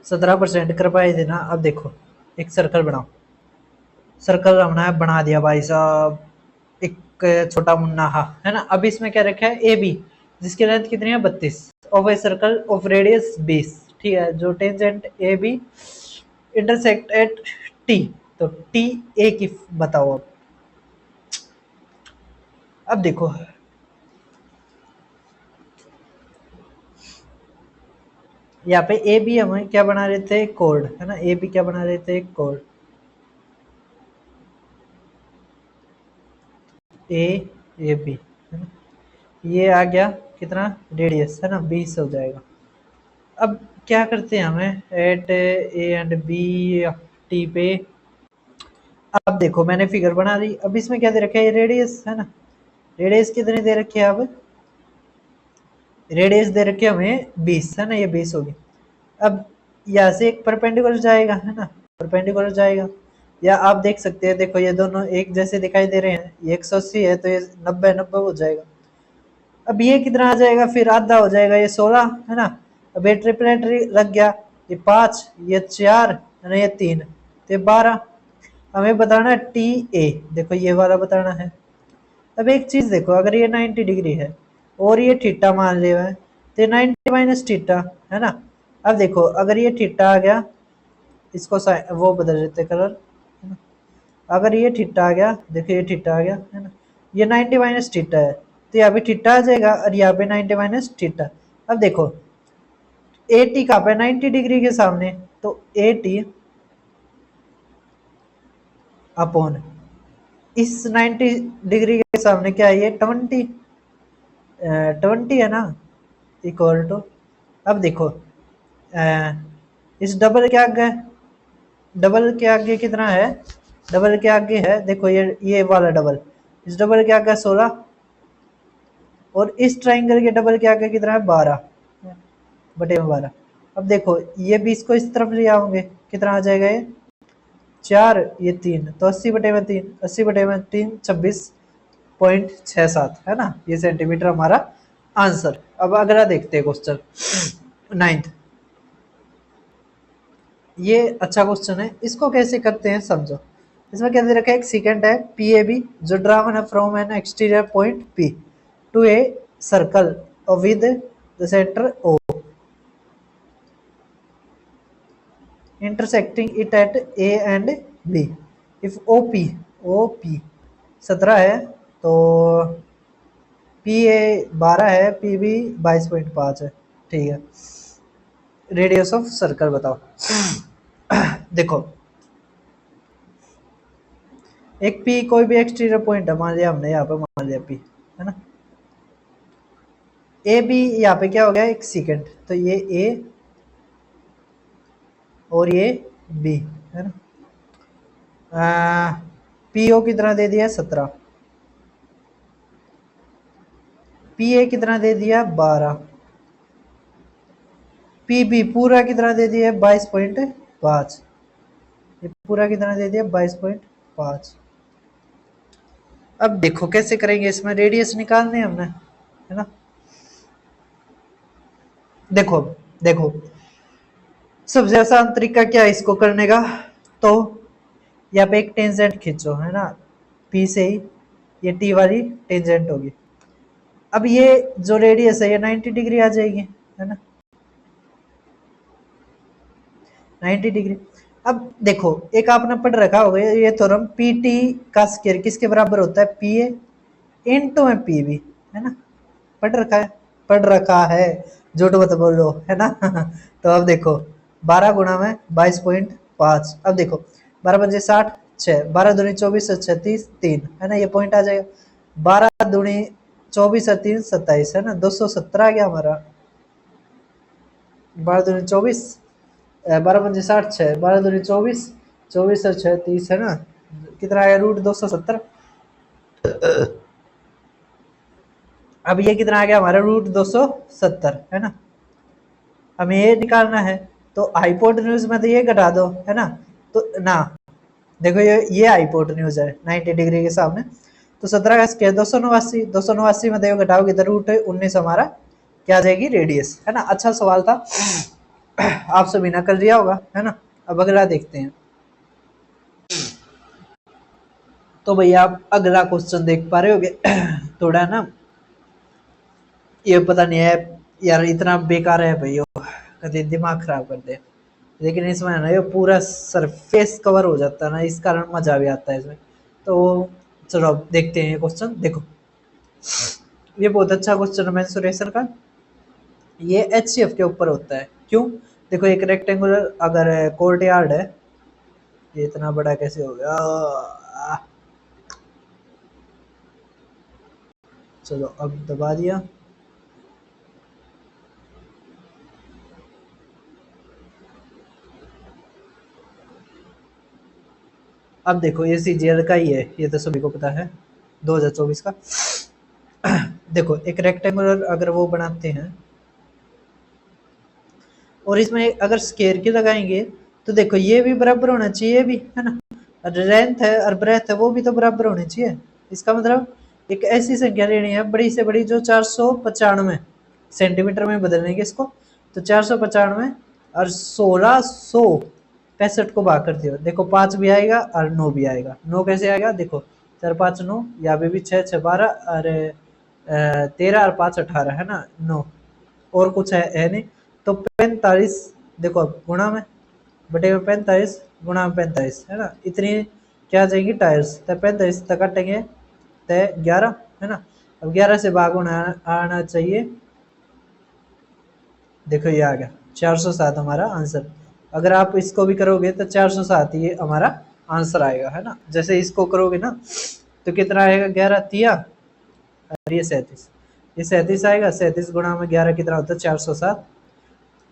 17% कर पाए थे ना। अब देखो एक सर्कल बनाओ। सर्कल हमने बना दिया भाई साहब, एक छोटा मुन्ना हा, है ना। अब इसमें क्या रखा है, ए बी, जिसकी लेंथ कितनी है 32, of a circle of radius 20। ठीक है, जो tangent A B intersect at T, तो टी ए की बताओ। अब देखो यहाँ पे ए बी हम क्या बना रहे थे, कोड, है ना। ए बी क्या बना रहे थे, कोड। ए ए बी, है ना। ये आ गया कितना, रेडियस, है ना, 20 हो जाएगा। अब क्या करते हैं हमें, at A and B T पे। अब देखो मैंने फिगर बना दी। अब इसमें क्या दे रखा है, रेडियस, है ना। रेडियस कितनी दे रखी है, अब रेडियस दे रखी है हमें 20, है ना, ये 20 होगी। अब यहाँ से एक परपेंडिकुलर जाएगा, है ना, परपेंडिकुलर जाएगा। या आप देख सकते हैं, देखो ये दोनों एक जैसे दिखाई दे रहे हैं, ये 180 है तो ये 90 90 हो जाएगा। अब ये कितना आ जाएगा, फिर आधा हो जाएगा, ये 16, है ना। अब ये ट्रिपलेटरी लग गया, ये 5, ये 4, है ना, ये 3, तो ये 12। हमें बताना है टी ए, देखो ये वाला बताना है। अब एक चीज देखो, अगर ये 90 डिग्री है और ये थीटा मान लिया है, तो 90 माइनस थीटा, है ना। अब देखो अगर ये थीटा आ गया, इसको वो बदल देते कलर, है ना। अगर ये थीटा आ गया, देखो ये थीटा आ गया, है ना। ये 90 माइनस थीटा है, तो यहाँ पे थीटा आ जाएगा और यहाँ पे 90 माइनस थीटा। अब देखो ए टी कहाँ पे, 90 डिग्री के सामने, तो ए टी अपॉन इस 90 डिग्री के सामने क्या है, ये 20, 20 है ना, इक्वल टू। अब देखो इस डबल के आगे, डबल के आगे कितना है, डबल के आगे है, देखो ये वाला डबल, इस डबल के आगे 16, और इस ट्राइंगल के डबल के आगे कितना है, 12 बटे में 12। अब देखो ये 20 को इस तरफ ले आओगे, कितना आ जाएगा, ये 4, ये 3, तो 80 बटे में 3, 80 बटे में 3, 26.67, है ना। ये सेंटीमीटर हमारा आंसर। अब अगला देखते हैं क्वेश्चन 9th। ये अच्छा क्वेश्चन है, इसको कैसे करते हैं समझो। इसमें क्या दे रखा है, एक सेकंड है पी ए बी, जो ड्रावन है from an exterior point P to a circle with the centre O, intersecting it at A and B. If OP 17 है, तो PA 12 है, PB 22.5 है। ठीक है, रेडियस ऑफ सर्कल बताओ। देखो एक P कोई भी एक्सटीरियर पॉइंट है, मान लिया हमने यहाँ पे, मान लिया P, है ना। ए बी यहाँ पे क्या हो गया, एक सेकंड, तो ये A और ये B, है ना। PO कितना दे दिया, 17, PA कितना दे दिया, 12, पीबी पूरा कितना दे दिया, 22.5, ये पूरा कितना दे दिया, 22.5। अब देखो कैसे करेंगे, इसमें रेडियस निकालने हमने, है ना। देखो देखो सबसे आसान तरीका क्या है इसको करने का, तो यहाँ पे एक टेंजेंट खींचो, है ना, पी से ही ये टी वाली टेंजेंट होगी। अब ये जो रेडियस है ये 90 डिग्री आ जाएगी, है ना, 90 डिग्री। अब देखो एक आपने पढ़ रखा होगा ये थ्योरम, पी टी का स्क्वायर किसके बराबर होता है, पी ए इंटू में पी बी, है ना, पढ़ रखा है, पढ़ रखा है, झूठ मत बोलो, है ना। तो अब देखो 12 गुणा में 22.5, अब देखो 12 पंजे 60, 6, 12 दूनी 24 और 36, 3, है ना, ये पॉइंट आ जाएगा। 12 दूनी 24 और 3 27, है ना, 217 आ गया हमारा। 12 दूनी 24, 12 पंजे 60, 6, 12 दूनी 24, 24 और 6 30, है ना, कितना आया रूट 270। अब ये कितना आ गया हमारा रूट 270, है ना, हमें ये निकालना है। तो हाइपोटेन्यूज में तो ये घटा दो, है ना, तो ना देखो ये हाइपोटेन्यूज है 90 डिग्री के सामने, तो 17 का स्क्वायर 289, 289 में देखो घटाओगे तो रूट 19 हमारा क्या आ जाएगी रेडियस, है ना। अच्छा सवाल था, आप सभी ने कर लिया होगा, है ना। अब अगला देखते हैं। तो भैया आप अगला क्वेश्चन देख पा रहे होगे। थोड़ा ना ये पता नहीं है यार, इतना बेकार है भैया, कभी दिमाग खराब कर दे, लेकिन इसमें है ना ये पूरा सरफेस कवर हो जाता है ना, इस कारण मजा भी आता है इसमें। तो चलो अब देखते हैं ये क्वेश्चन। देखो ये बहुत अच्छा क्वेश्चन है मेंसुरेशन का, ये एचसीएफ के ऊपर होता है। क्यों, देखो एक रेक्टेंगुलर अगर कोर्ट यार्ड है, ये इतना बड़ा कैसे हो गया, चलो अब दबा दिया। अब देखो ये सीजीएल का ही है, ये तो सभी को पता है 2024 का। देखो एक रेक्टेंगुलर अगर वो बनाते हैं और इसमें अगर स्केयर की लगाएंगे तो देखो ये भी बराबर होना चाहिए भी, है ना, लेंथ है और ब्रेथ है वो भी तो बराबर होने चाहिए। इसका मतलब एक ऐसी संख्या लेनी है बड़ी से बड़ी जो 495 सेंटीमीटर में बदलेंगे इसको, तो 495 और 1665 को भाग करते हो, देखो 5 भी आएगा और 9 भी आएगा। 9 कैसे आएगा, देखो 4 5 9, यहाँ पे भी 6 6 12 और 13 और 5 18, है ना, 9 और कुछ है नहीं, तो 45 देखो गुणा में बटे में 45 गुणा में 45, है ना, इतनी क्या आ जाएगी टायर्स, तो 45 तक काटेंगे तो 11, है ना। अब 11 से भाग होना आना चाहिए, देखो ये आ गया 407 हमारा आंसर। अगर आप इसको भी करोगे तो 407 ये हमारा आंसर आएगा, है ना। जैसे इसको करोगे ना तो कितना आएगा, 11 तिया और ये 37, ये 37 आएगा, 37 गुणा में 11 कितना होता है 407।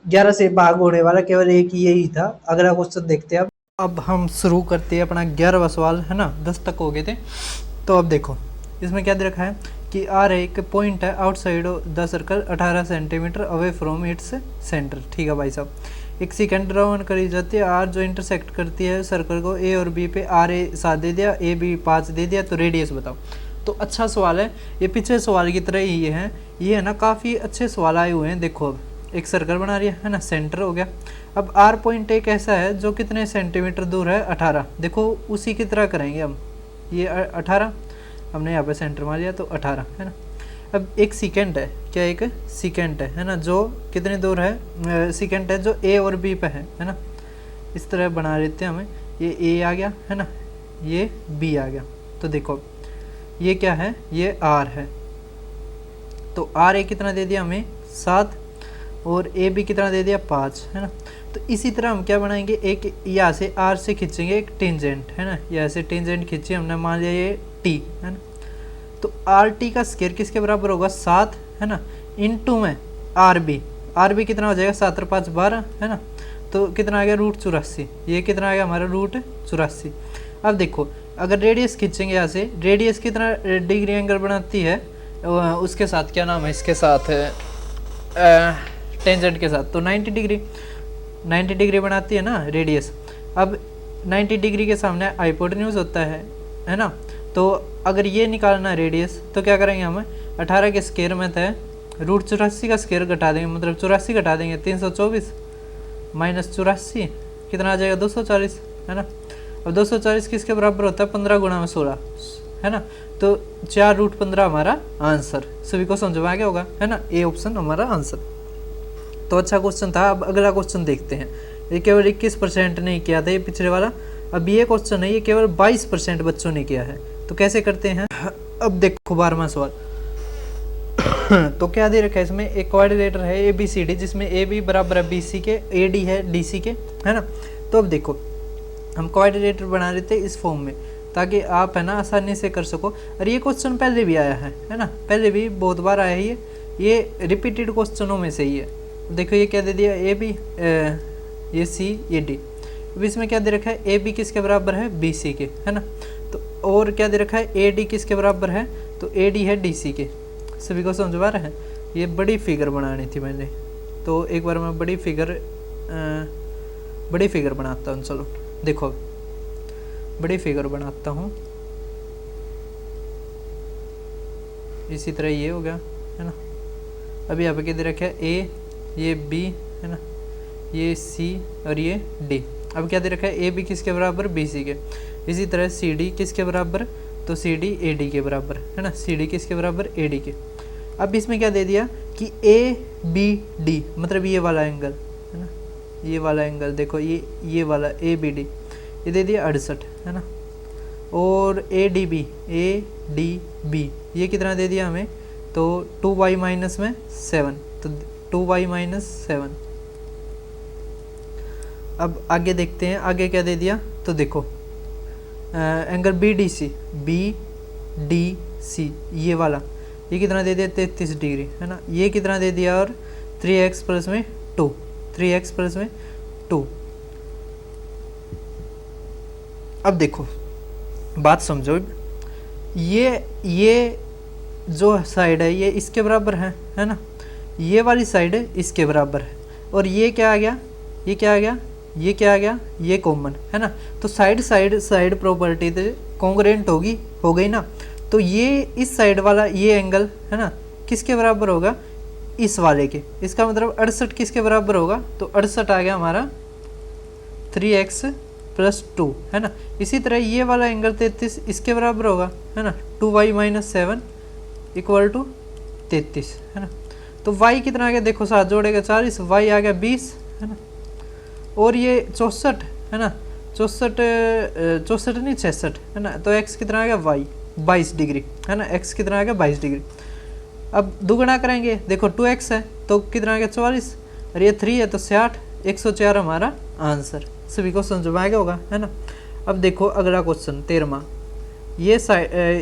11 से भाग होने वाला केवल एक ही यही था। अगला क्वेश्चन देखते हैं अब हम शुरू करते हैं अपना 11वां सवाल, है ना, 10 तक हो गए थे। तो अब देखो इसमें क्या दे रखा है कि आर एक पॉइंट है outside the circle 18 centimetre away from its centre. ठीक है भाई साहब, एक सेकेंड ड्रॉन करी जाती है, आर जो इंटरसेक्ट करती है सर्कल को ए और बी पे, आर ए 7 दे दिया, ए बी 5 दे दिया, तो रेडियस बताओ। तो अच्छा सवाल है ये, पिछले सवाल की तरह ही ये है ना, काफ़ी अच्छे सवाल आए हुए हैं। देखो अब एक सर्कल बना रही है ना, सेंटर हो गया। अब आर पॉइंट एक ऐसा है जो कितने सेंटीमीटर दूर है, 18, देखो उसी की तरह करेंगे हम, ये 18 हमने यहाँ पे सेंटर मार लिया तो 18, है ना। अब एक सेकेंड है, क्या एक सेकेंड है ना, जो कितनी दूर है, सेकेंड है जो ए और बी पे है ना, इस तरह बना लेते हैं हमें, ये ए आ गया, है ना, ये बी आ गया। तो देखो ये क्या है, ये आर है, तो आर ए कितना दे दिया हमें 7 और ए बी कितना दे दिया 5, है ना। तो इसी तरह हम क्या बनाएंगे, एक यहाँ से आर से खींचेंगे एक टेंजेंट, है ना, यहाँ से टेंजेंट खींचे हमने, मान लिया ये टी, है ना। तो आर टी का स्क्वायर किसके बराबर होगा 7, है ना, इनटू में आर बी कितना हो जाएगा 7 और 5 12, है ना। तो कितना आ गया रूट 84, ये कितना आ गया हमारा रूट 84। अब देखो अगर रेडियस खींचेंगे यहाँ से, रेडियस कितना डिग्री एंगल बनाती है उसके साथ, क्या नाम है इसके साथ, टेंजेंट के साथ, तो 90 डिग्री बनाती है ना रेडियस। अब 90 डिग्री के सामने हाइपोटेन्यूज होता है ना। तो अगर ये निकालना है रेडियस तो क्या करेंगे हम, 18 के स्क्वायर में थे रूट 84 का स्क्वायर घटा देंगे, मतलब 84 घटा देंगे, 324 माइनस 84 कितना आ जाएगा 240, है ना। अब 240 किसके बराबर होता है, 15 गुणा में 16, है ना। तो 4√15 हमारा आंसर। सभी को समझ में आ गया होगा, है ना। ए ऑप्शन हमारा आंसर। तो अच्छा क्वेश्चन था। अब अगला क्वेश्चन देखते हैं। ये केवल 21% ने किया था ये पिछले वाला। अब ये क्वेश्चन है, ये केवल 22% बच्चों ने किया है। तो कैसे करते हैं, अब देखो 12वां सवाल। तो क्या दे रखा है इसमें, एक क्वाड्रिलेटर है ABCD जिसमें AB बराबर है BC के, AD है DC के, है ना। तो अब देखो हम क्वाड्रिलेटर बना लेते हैं इस फॉर्म में, ताकि आप है ना आसानी से कर सको। और ये क्वेश्चन पहले भी आया है ना, पहले भी बहुत बार आया है ये रिपीटेड क्वेश्चनों में से ही है। देखो ये क्या दे दिया, AB ये C ये D। अब इसमें क्या दे रखा है, AB किसके बराबर है, BC के, है ना। तो और क्या दे रखा है, AD किसके बराबर है, तो AD है DC के। सभी को समझ आ रहा है। ये बड़ी फिगर बनानी थी मैंने, तो एक बार मैं बड़ी फिगर बनाता हूँ। चलो देखो बड़ी फिगर बनाता हूँ। इसी तरह ये हो गया, है ना। अभी यहाँ पे क्या दे रखा है, A ये B, है ना, ये C और ये D। अब क्या दे रखा है, AB किसके बराबर, BC के। इसी तरह CD किसके बराबर, तो CD AD के बराबर, है ना। CD किसके बराबर, AD के। अब इसमें क्या दे दिया कि ABD मतलब ये वाला एंगल, है ना, ये वाला एंगल देखो, ये वाला ABD ये दे दिया 68, है ना। और ADB ये कितना दे दिया हमें, तो 2y माइनस में 7, तो 2y माइनस 7। अब आगे देखते हैं, आगे क्या दे दिया, तो देखो एंगल BDC ये वाला, ये कितना दे दिया 33 डिग्री, है ना। ये कितना दे दिया, और 3x प्लस में 2, 3x प्लस में 2। अब देखो बात समझो, ये जो साइड है ये इसके बराबर है ना। ये वाली साइड इसके बराबर है, और ये क्या आ गया, ये क्या आ गया, ये क्या आ गया, ये कॉमन, है ना। तो साइड प्रॉपर्टी तो कॉन्ग्रुएंट हो गई ना। तो ये इस साइड वाला ये एंगल, है ना, किसके बराबर होगा, इस वाले के। इसका मतलब 68 किसके बराबर होगा, तो 68 आ गया हमारा 3x प्लस 2, है ना। इसी तरह ये वाला एंगल 33 इसके बराबर होगा, है ना, 2y माइनस 7 इक्वल टू 33, है ना। तो y कितना आ गया, देखो 7 जोड़ेगा 40, y आ गया 20, है ना। और ये 64, है ना, 64 नहीं 66, है ना। तो x कितना आ गया, y 22 डिग्री, है ना, x कितना आ गया 22 डिग्री। अब दुगुना करेंगे, देखो 2x है तो कितना आ गया 44, और ये 3 है तो 60, 104 हमारा आंसर। सभी को समझ में आ गया होगा, है ना। अब देखो अगला क्वेश्चन 13वां, ये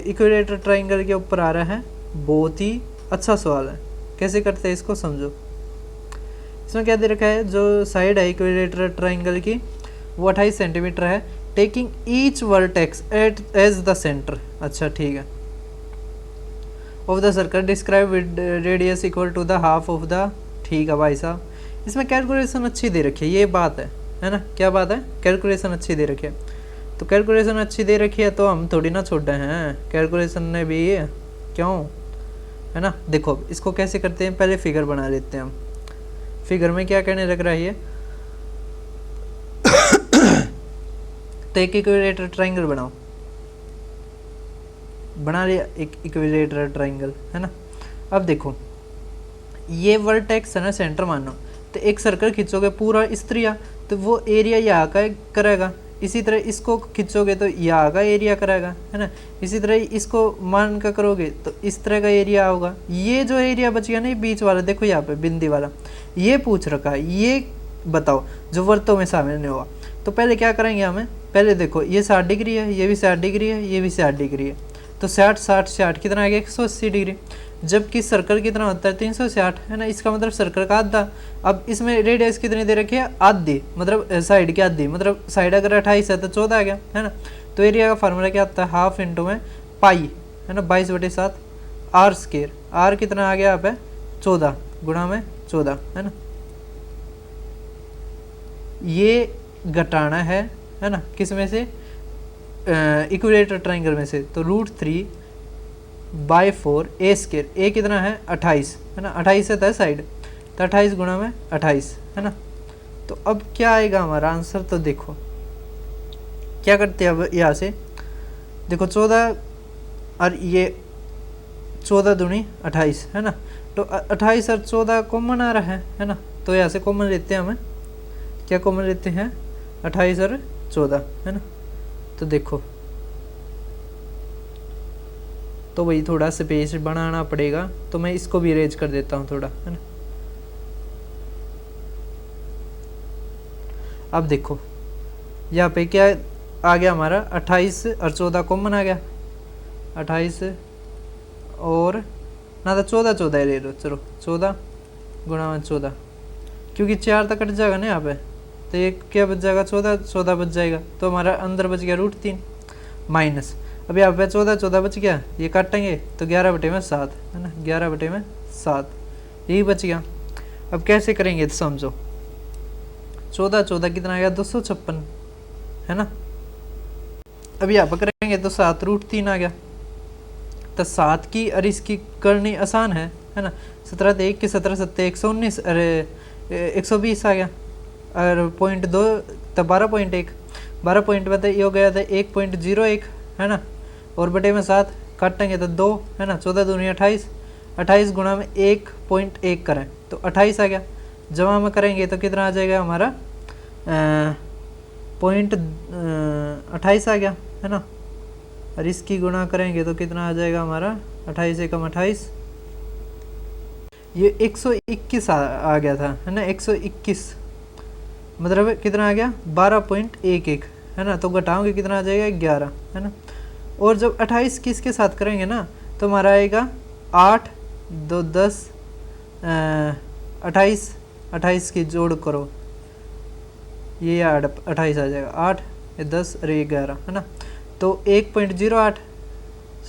इक्विलेटरल ट्राइंगल के ऊपर आ रहा है। बहुत ही अच्छा सवाल है, कैसे करते हैं इसको समझो। इसमें क्या दे रखा है, जो साइड है इक्विलेटरल ट्राइंगल की वो 28 सेंटीमीटर है, taking each vertex as the centre. अच्छा ठीक है। Of the circle describe with radius equal to the half of the, ठीक है भाई साहब। इसमें कैलकुलेशन अच्छी दे रखी है, ये बात है ना। क्या बात है, कैलकुलेशन अच्छी दे रखी है। तो कैलकुलेशन अच्छी दे रखी है तो हम थोड़ी ना छोड़ रहे हैं, कैलकुलेशन ने भी क्यों, है ना। देखो इसको कैसे करते हैं, पहले फिगर बना लेते हैं हम। फिगर में क्या कहने लग रहा है ये, तो एक इक्विलेटरल ट्राइंगल बना लिया, एक इक्विलेटरल ट्राइंगल, है ना। अब देखो ये वर्टेक्स है ना, सेंटर मानो, तो एक सर्कल खींचोगे पूरा इस तरह, तो वो एरिया यहाँ का करेगा। इसी तरह इसको खींचोगे तो यहाँ का एरिया करेगा, है ना। इसी तरह इसको मान का करोगे तो इस तरह का एरिया होगा। ये जो एरिया बच गया ना बीच वाला, देखो यहाँ पे बिंदी वाला, ये पूछ रखा है, ये बताओ जो वर्तों में शामिल नहीं होगा। तो पहले क्या करेंगे हमें, पहले देखो ये 60 डिग्री है, ये भी 60 डिग्री है, ये भी 60 डिग्री है, तो 60 कितना आ गया 180 डिग्री। जबकि सर्कल कितना होता है 360, है ना। इसका मतलब सर्कल का आधा। अब इसमें रेडियस कितनी दे रखी है, आधी, मतलब साइड की आधी, मतलब साइड अगर 28 है तो 14 आ गया, है ना। तो एरिया का फार्मूला क्या आता है, हाफ इंटू में पाई, है ना, 22/7 आर स्क्वायर। आर कितना आ गया यहाँ पे 14 गुणा में 14, है ना। ये घटाना है ना, किस में से, इक्विलेटरल ट्राइंगल में से। तो √3/4 ए स्क्वायर, ए कितना है 28, है ना, 28 है साइड, तो 28 गुणा में 28, है ना। तो अब क्या आएगा हमारा आंसर, तो देखो क्या करते हैं अब यहाँ से, देखो 14 और ये 14 दूनी 28 है ना। तो 28 और 14 कॉमन आ रहा है ना। तो यहाँ से कॉमन लेते हैं, हमें क्या कॉमन लेते हैं, 28 और 14 है ना। तो देखो, तो वही थोड़ा स्पेस बनाना पड़ेगा, तो मैं इसको भी अरेंज कर देता हूँ थोड़ा, है ना। अब देखो यहाँ पे क्या आ गया हमारा, 28 और 14 कॉमन आ गया, 28 और ना तो 14 ले लो, चलो 14 गुणा में 14, क्योंकि 4 तक कट जाएगा ना यहाँ पे, तो ये क्या बच जाएगा, 14 बच जाएगा। तो हमारा अंदर बच गया √3 माइनस, अब यहाँ पे 14 बच गया, ये काटेंगे तो 11/7 है ना, 11/7 यही बच गया। अब कैसे करेंगे तो समझो, 14 कितना आ गया, 256 है ना। अब यहाँ पर करेंगे तो 7 √3 आ गया, तो 7 की और इसकी करनी आसान है ना। 17 तो 1 की 17 7 119, अरे 120 आ गया, और 0.2 तो 12.1, 12 में तो ये हो गया था 1.01 है ना, और बटे में 7 काटेंगे तो 2 है ना, 14 दूनी 28, 28 गुणा में 1.1 करें तो 28 आ गया, जमा में करेंगे तो कितना आ जाएगा हमारा, 0.28 आ गया है ना, और इसकी गुणा करेंगे तो कितना आ जाएगा हमारा, 28 एकम 28, ये 121 आ गया था है ना, 121 मतलब कितना आ गया, 12.11 है ना। तो घटाओगे कितना आ जाएगा, 11 है ना। और जब 28 किसके साथ करेंगे ना, तो हमारा आएगा 8 2 10 28 की जोड़ करो, ये 28 आ जाएगा, 8 10 और 11 है ना। तो 1.08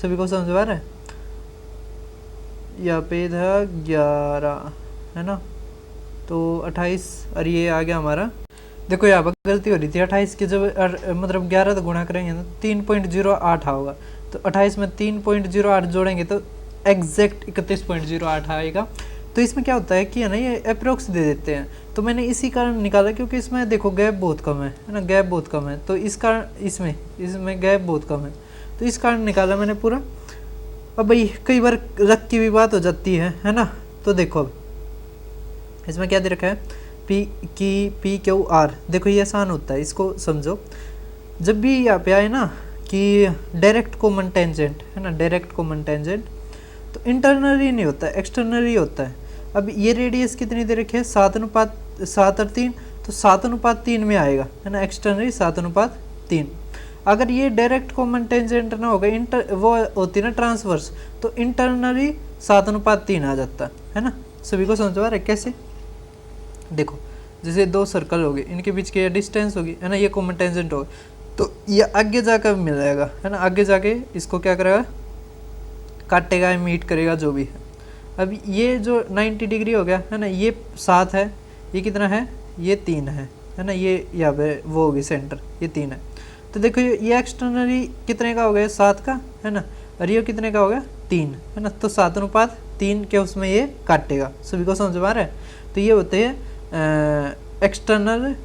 सभी को समझ आ रहा है, यहाँ पे था 11 है ना। तो 28 और ये आ गया हमारा, देखो यहाँ पर गलती हो रही थी, 28 की जब मतलब 11 तो गुणा करेंगे ना 3.08 होगा, तो 28 में 3.08 जोड़ेंगे तो एग्जैक्ट 31.08 आएगा। तो इसमें क्या होता है कि है ना, ये अप्रोक्स दे देते हैं, तो मैंने इसी कारण निकाला, क्योंकि इसमें देखो गैप बहुत कम है ना, गैप बहुत कम है, तो इस कारण इसमें गैप बहुत कम है, तो इस कारण निकाला मैंने पूरा। अब भाई कई बार रख की भी बात हो जाती है ना। तो देखो अब इसमें क्या दे रखा है, PQR, देखो ये आसान होता है, इसको समझो। जब भी यहाँ पे आए ना कि डायरेक्ट कॉमन टेंजेंट है ना, डायरेक्ट कॉमन टेंजेंट, तो इंटरनली नहीं होता है, एक्सटर्नली होता है। अब ये रेडियस कितनी दे रखी है, 7 और 3, तो 7:3 में आएगा है ना, एक्सटर्नली 7:3। अगर ये डायरेक्ट कॉमन टेंजेंट ना होगा, वो होती है ना ट्रांसवर्स, तो इंटरनली 7:3 आ जाता है ना। सभी को समझ आ रहा है कैसे, देखो जैसे दो सर्कल हो गए, इनके बीच की डिस्टेंस होगी है ना, ये कॉमन टेंजेंट होगा, तो ये आगे जाकर मिल जाएगा है ना, आगे जाके इसको क्या करेगा, काटेगा, मीट करेगा, जो भी है। अब ये जो 90 डिग्री हो गया है ना, ये 7 है, ये कितना है, ये 3 है ना, ये यहाँ पे वो होगी सेंटर, ये 3 है। तो देखो ये एक्सटर्नली कितने का हो गया, 7 का है ना, और ये कितने का हो गया, 3 है ना। तो 7:3 के उसमें ये काटेगा, सभी को समझ में आ रहा है। तो ये होते हैं एक्सटर्नल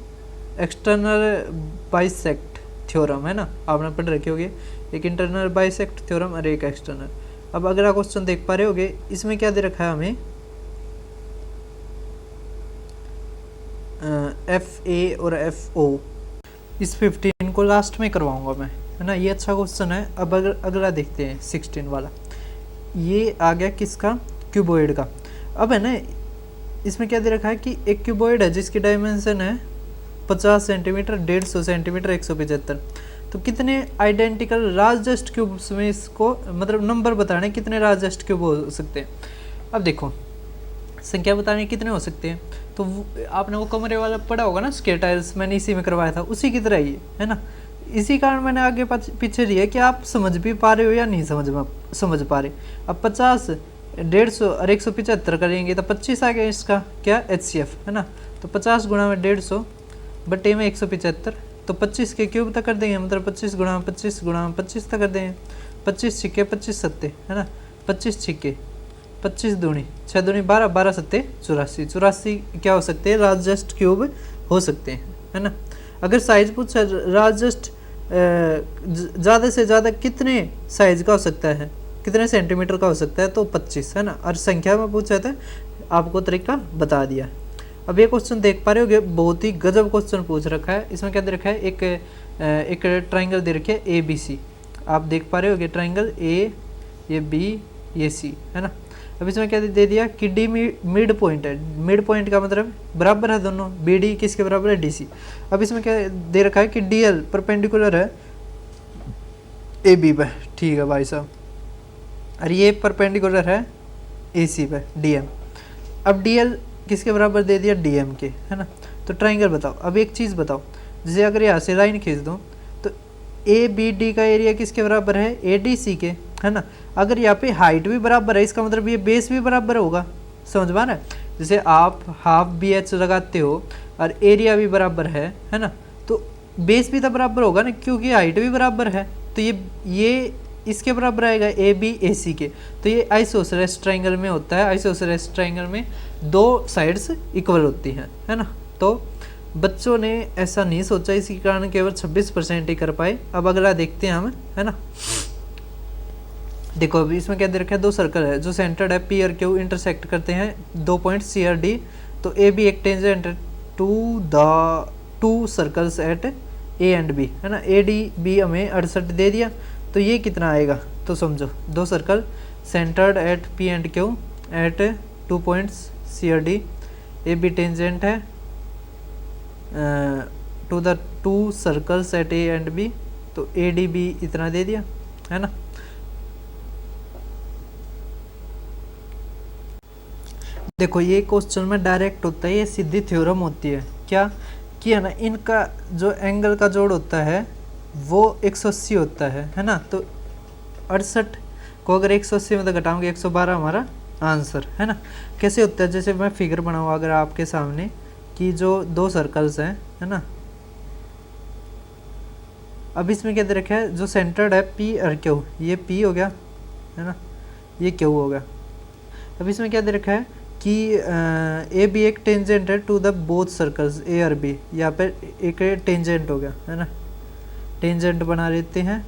बाइसेक्ट थ्योरम है ना, आपने पढ़ रखे होगे, एक इंटरनल बाइसेक्ट थ्योरम और एक एक्सटर्नल। अब अगला क्वेश्चन देख पा रहे होगे, इसमें क्या दे रखा है हमें, FA और FO, इस 15 को लास्ट में करवाऊंगा मैं है ना, ये अच्छा क्वेश्चन है। अब अगला देखते हैं 16 वाला, ये आ गया किसका, क्यूबॉइड का। अब है ना, इसमें क्या दे रखा है कि एक क्यूबॉइड है जिसकी डायमेंशन है 50 सेंटीमीटर, 150 सेंटीमीटर, 175। तो कितने आइडेंटिकल लार्जेस्ट क्यूब्स में इसको मतलब नंबर बताने कितने लार्जेस्ट क्यूब हो सकते हैं। अब देखो संख्या बताने कितने हो सकते हैं, तो आपने वो कमरे वाला पढ़ा होगा ना, स्केयर टाइल्स, मैंने इसी में करवाया था, उसी की तरह ही है ना। इसी कारण मैंने आगे पीछे लिया कि आप समझ भी पा रहे हो या नहीं समझ पा रहे। अब 50, 150 और 175 करेंगे तो 25 आ गया इसका क्या, HCF है ना। तो 50 गुणा में 150 बटे में 175, तो 25 के क्यूब तक कर देंगे, मतलब 25 गुणा में 25 तक कर देंगे। 25 छिक्के 25 सत्ते है ना, 25 छिक्के 25 दूनी 6 दूनी 12, 12 सत्ते 84, 84 क्या हो सकते हैं, लार्जेस्ट क्यूब हो सकते हैं है ना। अगर साइज पूछा लार्जेस्ट ज़्यादा से ज़्यादा कितने साइज का हो सकता है, कितने सेंटीमीटर का हो सकता है, तो 25 है ना। और संख्या में पूछा था, आपको तरीका बता दिया। अब ये क्वेश्चन देख पा रहे होगे, बहुत ही गजब क्वेश्चन पूछ रखा है। इसमें क्या दे रखा है, एक ट्राइंगल दे रखी है ए बी सी, आप देख पा रहे होगे ट्राइंगल ए, ये बी, ये सी है ना। अब इसमें क्या दे दिया कि डी मिड पॉइंट है, मिड पॉइंट का मतलब बराबर है दोनों, बी डी किसके बराबर है, डी सी। अब इसमें क्या दे रखा है कि डी एल परपेंडिकुलर है ए बी पे, ठीक है भाई साहब, और ये परपेंडिकुलर है ए सी पे, डी एम। अब डी एल किसके बराबर दे दिया, डी एम के, है ना। तो ट्राइंगल बताओ। अब एक चीज़ बताओ, जैसे अगर यहाँ से लाइन खींच दूँ तो ए बी डी का एरिया किसके बराबर है, ए डी सी के, है ना। अगर यहाँ पे हाइट भी बराबर है, इसका मतलब ये बेस भी बराबर होगा, समझ में आ रहा है। जैसे आप हाफ बी एच लगाते हो और एरिया भी बराबर है ना, तो बेस भी तो बराबर होगा ना, क्योंकि हाइट भी बराबर है। तो ये इसके बराबर आएगा ए बी ए सी के। तो ये आइसोसेलेस ट्राइंगल में होता है, आइसोसेलेस ट्राइंगल में दो साइड्स इक्वल होती हैं, है ना। तो बच्चों ने ऐसा नहीं सोचा, इसी कारण केवल 26% ही कर पाए। अब अगला देखते हैं हम, है ना। देखो अभी इसमें क्या दे रखा है, दो सर्कल है जो सेंटर्ड है पी और क्यू, इंटरसेक्ट करते हैं 2 पॉइंट सी और डी। तो ए बी एक tangent to the two circles at A and B, है ना। ए डी बी हमें 68 दे दिया, तो ये कितना आएगा, तो समझो दो circle centred at P and Q at 2 points C और डी, ए बी टेंजेंट है to the two circles at A and B, तो ए डी बी इतना दे दिया, है ना। देखो ये क्वेश्चन में डायरेक्ट होता है, ये सीधी थ्योरम होती है क्या कि, है ना, इनका जो एंगल का जोड़ होता है वो 180 होता है ना। तो 68 को अगर 180 में तो घटाओगे 112 हमारा आंसर, है ना। कैसे होता है, जैसे मैं फिगर बनाऊँ अगर आपके सामने कि जो दो सर्कल्स हैं, है ना। अब इसमें क्या दे रखा है, जो सेंटर्ड है पी और क्यू, ये पी हो गया, है ना, ये क्यू हो गया। अब इसमें क्या दे रखा है कि ए बी एक टेंजेंट है टू द बोथ सर्कल्स ए और बी, यहाँ पे एक टेंजेंट हो गया, है ना। टेंजेंट बना लेते हैं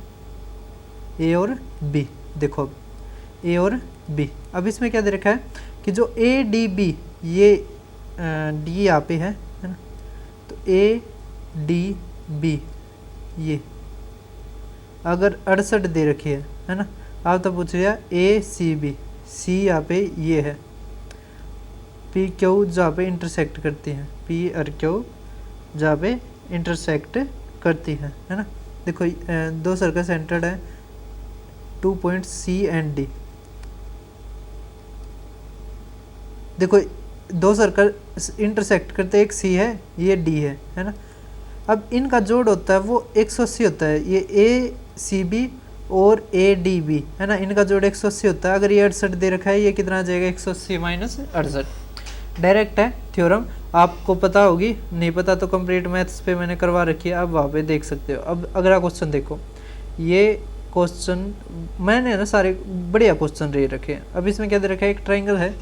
ए और बी, देखो अब ए और बी। अब इसमें क्या दे रखा है कि जो ए डी बी, ये डी यहाँ पे है ना, तो ए डी बी ये अगर 68 दे रखी है ना। आप तो पूछ लिया ए सी बी, सी यहाँ पे ये है, पी क्यू जहाँ पे इंटरसेक्ट करती हैं, पी और क्यू जहाँ पे इंटरसेक्ट करती है ना। देखो दो सर्कल सेंटर्ड है 2 पॉइंट सी एंड डी। देखो दो सर्कल इंटरसेक्ट करते, एक सी है, ये डी है ना। अब इनका जोड़ होता है वो 180 होता है, ये ए सी बी और ए डी बी, है ना, इनका जोड़ 180 होता है। अगर ये 68 दे रखा है, ये कितना आ जाएगा, 180 माइनस 68। डायरेक्ट है थ्योरम, आपको पता होगी, नहीं पता तो कंप्लीट मैथ्स पे मैंने करवा रखी है, आप वहाँ पे देख सकते हो। अब अगला क्वेश्चन देखो, ये क्वेश्चन मैंने ना सारे बढ़िया क्वेश्चन दे रखे हैं। अब इसमें क्या दे रखा है, एक ट्राइंगल है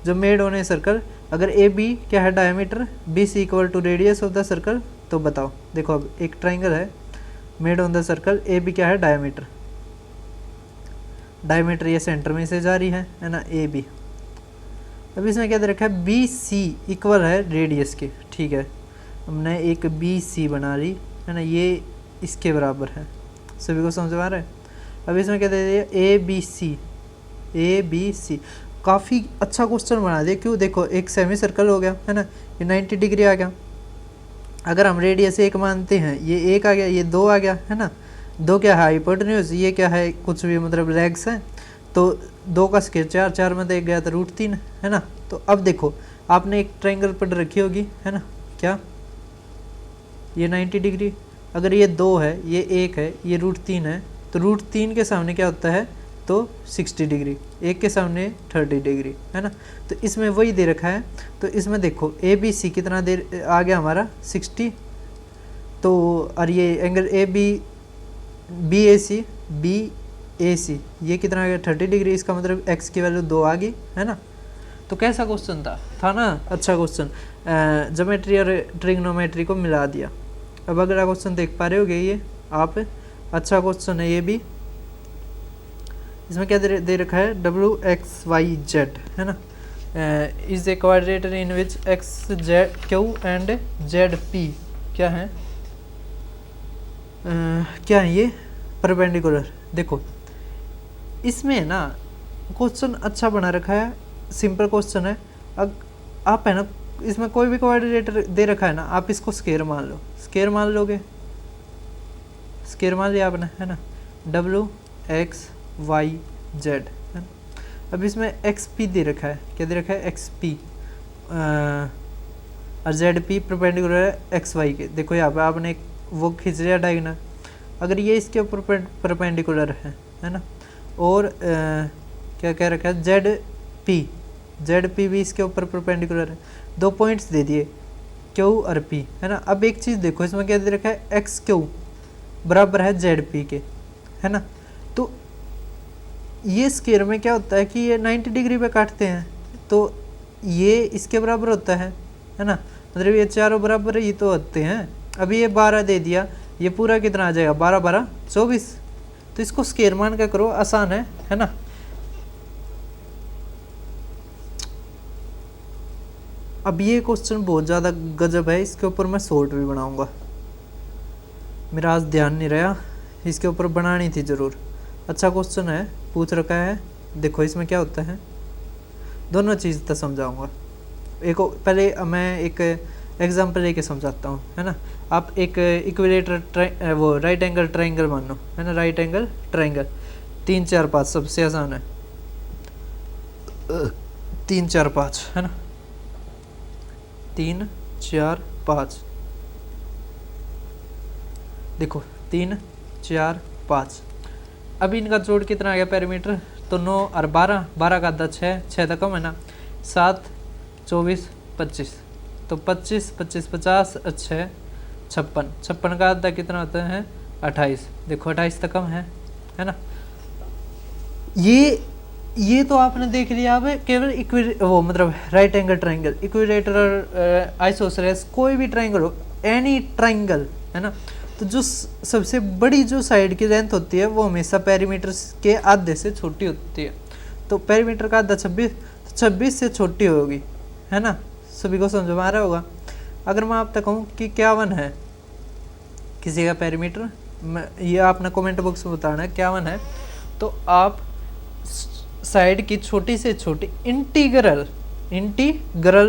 जो मेड ऑन ए सर्कल, अगर ए बी क्या है diameter, B C equal to radius of the circle, तो बताओ। देखो अब एक ट्राइंगल है made on the circle, A B क्या है डायमीटर, डायमीटर ये सेंटर में से जा रही है ना, ए बी। अब इसमें क्या दे रखा है, बी सी इक्वल है रेडियस के, ठीक है, हमने एक बी सी बना ली, है ना, ये इसके बराबर है, सभी को समझ में आ रहा है। अब इसमें क्या दे दिया, A B C, A B C, काफ़ी अच्छा क्वेश्चन बना दिया। क्यों, देखो एक सेमी सर्कल हो गया, है ना, ये 90 डिग्री आ गया। अगर हम रेडियस 1 मानते हैं, ये 1 आ गया, ये 2 आ गया, है ना, 2 क्या है हाइपोटेन्यूज, ये क्या है कुछ भी मतलब लेग्स हैं, तो 2 का स्क्वायर 4, 4 में तो 1 गया तो √3, है ना। तो अब देखो आपने एक ट्रायंगल पढ़ रखी होगी, है ना, क्या ये 90 डिग्री, अगर ये 2 है, ये 1 है, ये √3 है, तो √3 के सामने क्या होता है, तो 60 डिग्री, 1 के सामने 30 डिग्री, है ना। तो इसमें वही दे रखा है। तो इसमें देखो ए बी सी कितना देर आ गया हमारा 60, तो और ये एंगल ए बी बी ए सी ये कितना आ गया 30 डिग्री, इसका मतलब एक्स की वैल्यू 2 आ गई, है ना। तो कैसा क्वेश्चन था ना, अच्छा क्वेश्चन, ज्योमेट्री और ट्रिग्नोमेट्री को मिला दिया। अब अगला क्वेश्चन देख पा रहे होगे, ये आप, अच्छा क्वेश्चन है ये भी। इसमें क्या दे रखा है, डब्ल्यू एक्स वाई जेड, है ना, is a क्वाड्रेटर in which x Z Q and Z P क्या है, क्या है ये, परपेंडिकुलर। देखो इसमें ना क्वेश्चन अच्छा बना रखा है, सिंपल क्वेश्चन है। अब आप है ना, इसमें कोई भी क्वाड्रेटर दे रखा है ना, आप इसको स्केयर मान लो, स्केयर मान लोगे, स्केयर मान लिया आपने, है ना, डब्ल्यू एक्स वाई जेड, है ना। अब इसमें एक्स पी दे रखा है, क्या दे रखा है, एक्स पी, और जेड पी परपेंडिकुलर है एक्स वाई के। देखो यहाँ पे आपने एक वो खींच लिया डायगोनल, अगर ये इसके ऊपर परपेंडिकुलर है ना, और क्या कह रखा है, जेड पी भी इसके ऊपर परपेंडिकुलर है, 2 पॉइंट्स दे दिए क्यू और पी, है ना। अब एक चीज़ देखो, इसमें क्या दे रखा है, एक्स क्यू बराबर है जेड पी के, है ना। तो ये स्केयर में क्या होता है कि ये 90 डिग्री पे काटते हैं, तो ये इसके बराबर होता है ना, मतलब ये चारों बराबर ही तो होते हैं। अभी ये 12 दे दिया, ये पूरा कितना आ जाएगा, 12 12 24, तो इसको स्केयर मान का करो, आसान है ना। अब ये क्वेश्चन बहुत ज़्यादा गजब है, इसके ऊपर मैं शॉर्ट भी बनाऊंगा, मेरा आज ध्यान नहीं रहा, इसके ऊपर बनानी थी ज़रूर। अच्छा क्वेश्चन है, पूछ रखा है। देखो इसमें क्या होता है, दोनों चीज़ तो समझाऊंगा। एक पहले मैं एक एग्जांपल लेके समझाता हूँ, है ना। आप एक इक्विलेटरल वो राइट एंगल ट्रायंगल मान लो, है ना, राइट एंगल ट्रायंगल, 3 4 5 सबसे आसान है, 3 4 5, है ना, 3 4 5। देखो 3 4 5, अभी इनका जोड़ कितना आ गया पेरीमीटर, तो 9 और 12, 12 का आधा 6, 6 तो कम है ना, 7 24 25, तो 25 25 50 और 6 56, 56 का आधा कितना होता है, 28। देखो 28 तो कम है ना। ये तो आपने देख लिया। अब केवल वो मतलब right angle triangle, equilateral, isosceles, कोई भी ट्रायंगल हो, एनी ट्रायंगल, है ना, तो जो सबसे बड़ी जो साइड की लेंथ होती है वो हमेशा पेरीमीटर के आधे से छोटी होती है। तो पेरीमीटर का आधा 26, तो 26 से छोटी होगी, है ना, सभी को समझ में आ रहा होगा। अगर मैं आप तक कहूँ कि 51 है किसी का पेरीमीटर, ये आपने कमेंट बॉक्स में बताना है 51 है, तो आप साइड की छोटी से छोटी इंटीग्रल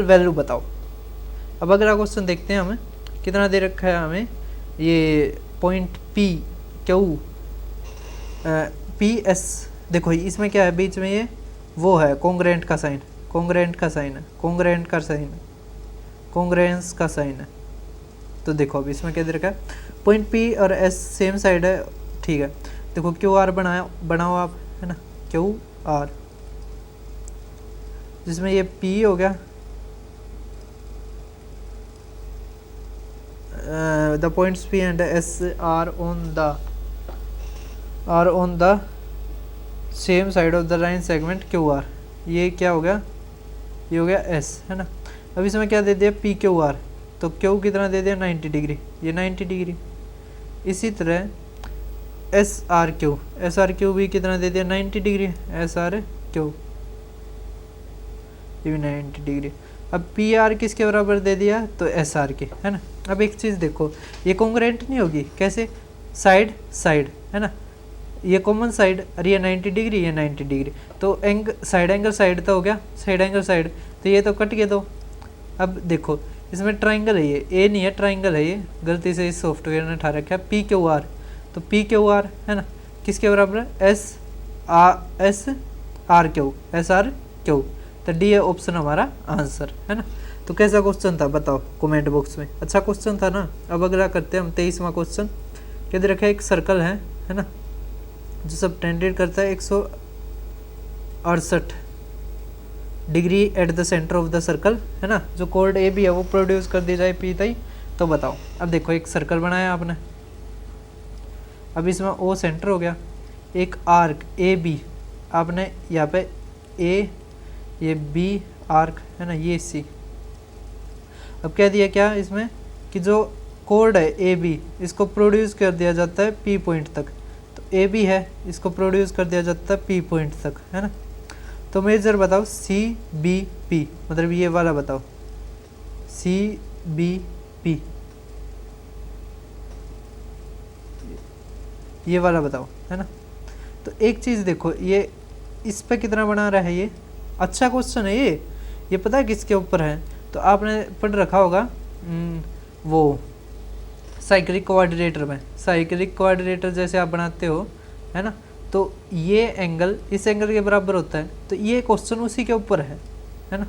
वैल्यू बताओ। अब अगला क्वेश्चन देखते हैं, हमें कितना दे रखा है, हमें ये point P Q P S. देखो इसमें क्या है, बीच में ये वो है कॉन्ग्रेंट का साइन, कॉन्ग्रेंस का साइन है। तो देखो अब इसमें क्या दे रखा है, पॉइंट पी और एस सेम साइड है, ठीक है। देखो क्यू आर बनाओ आप, है ना, क्यू आर, जिसमें ये पी हो गया, the points P and S are on the same side of the line segment QR। ये क्या हो गया, ये हो गया S, है ना। अब इसमें क्या दे दिया, पी क्यू आर, तो क्यू कितना दे दिया, 90 डिग्री, ये 90 डिग्री। इसी तरह एस आर क्यू भी कितना दे दिया, 90 डिग्री, एस आर क्यू ये भी 90 डिग्री। अब पी आर किसके बराबर दे दिया, तो एस आर के, है ना। अब एक चीज़ देखो, ये कॉन्ग्रेंट नहीं होगी, कैसे, साइड, है ना, ये कॉमन साइड, और ये 90 डिग्री, ये 90 डिग्री, तो साइड एंगल साइड तो हो गया, साइड एंगल साइड, तो ये तो कट गए दो। अब देखो इसमें ट्राइंगल है, ये ए नहीं है, ट्राइंगल है, ये गलती से इस सॉफ्टवेयर ने उठा रखा है, पी क्यू आर, तो पी क्यू आर, है ना, किसके बराबर है, एस आर क्यू, तो डी है ऑप्शन हमारा आंसर, है ना। तो कैसा क्वेश्चन था बताओ कमेंट बॉक्स में, अच्छा क्वेश्चन था ना। अब अगला करते हैं हम 23वां क्वेश्चन। क्या दे रखा है, एक सर्कल है ना, जो सबटेंडेड करता है 168 degree at the centre of the circle, है ना, जो कोड ए बी है वो प्रोड्यूस कर दी जाए पी तई। तो बताओ, अब देखो एक सर्कल बनाया आपने, अब इसमें ओ सेंटर हो गया, एक आर्क ए बी आपने यहाँ पे ए, ये बी आर्क, है ना, ये सी। अब कह दिया क्या इसमें कि जो कोड है ए बी, इसको प्रोड्यूस कर दिया जाता है पी पॉइंट तक। तो ए बी है, इसको प्रोड्यूस कर दिया जाता है पी पॉइंट तक, है ना। तो मेजर बताओ सी बी पी, मतलब ये वाला बताओ सी बी पी, ये वाला बताओ, है ना। तो एक चीज़ देखो, ये इस पे कितना बना रहा है, ये अच्छा क्वेश्चन है ये पता है किसके ऊपर है। तो आपने पढ़ रखा होगा वो साइक्लिक कोऑर्डिनेटर में, साइक्लिक कोऑर्डिनेटर जैसे आप बनाते हो, है ना। तो ये एंगल इस एंगल के बराबर होता है, तो ये क्वेश्चन उसी के ऊपर है ना।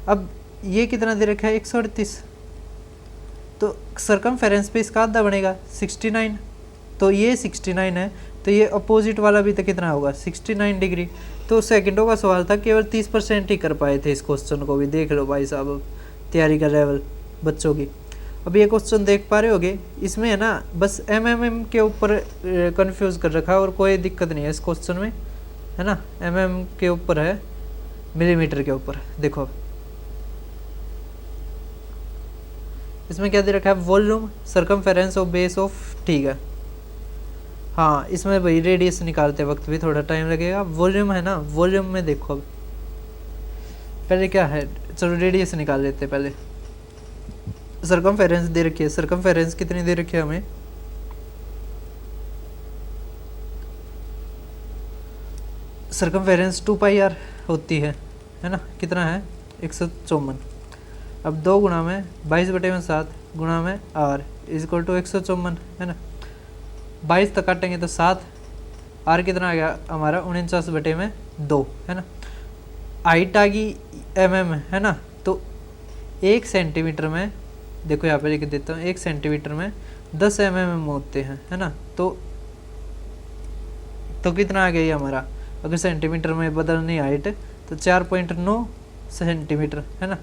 अब ये कितना दे रखा है 138, तो सर्कमफेरेंस पे इसका आधा बनेगा 69, तो ये 69 है, तो ये अपोजिट वाला भी तो कितना होगा 69 डिग्री। तो सेकंडों का सवाल था, केवल 30% ही कर पाए थे इस क्वेश्चन को भी। देख लो भाई साहब तैयारी का लेवल बच्चों की। अब ये क्वेश्चन देख पा रहे होगे, इसमें है ना बस एम के ऊपर कंफ्यूज कर रखा है, और कोई दिक्कत नहीं है इस क्वेश्चन में, है ना। एम के ऊपर है, मिलीमीटर के ऊपर। देखो इसमें क्या दे रखा है, volume circumference of base of, ठीक है। हाँ इसमें भाई रेडियस निकालते वक्त भी थोड़ा टाइम लगेगा। वॉल्यूम है ना, वॉल्यूम में देखो अब पहले क्या है, चलो रेडियस निकाल लेते पहले। सर्कमफेरेंस दे रखी है, सर्कमफेरेंस कितनी दे रखी है हमें, सर्कमफेरेंस 2πr होती है ना। कितना है 154। अब 2 गुणा में 22/7 गुणा में r इक्वल टू 154, है ना। 22 तक काटेंगे तो 7, r कितना आ गया हमारा 49/2, है ना। हाइट आ गई mm, है ना। तो 1 सेंटीमीटर में, देखो यहाँ पे लिख देता हूँ, 1 सेंटीमीटर में 10 mm होते हैं, है ना। तो कितना आ गया ये हमारा, अगर सेंटीमीटर में बदलनी हाइट तो 4.9 सेंटीमीटर, है ना।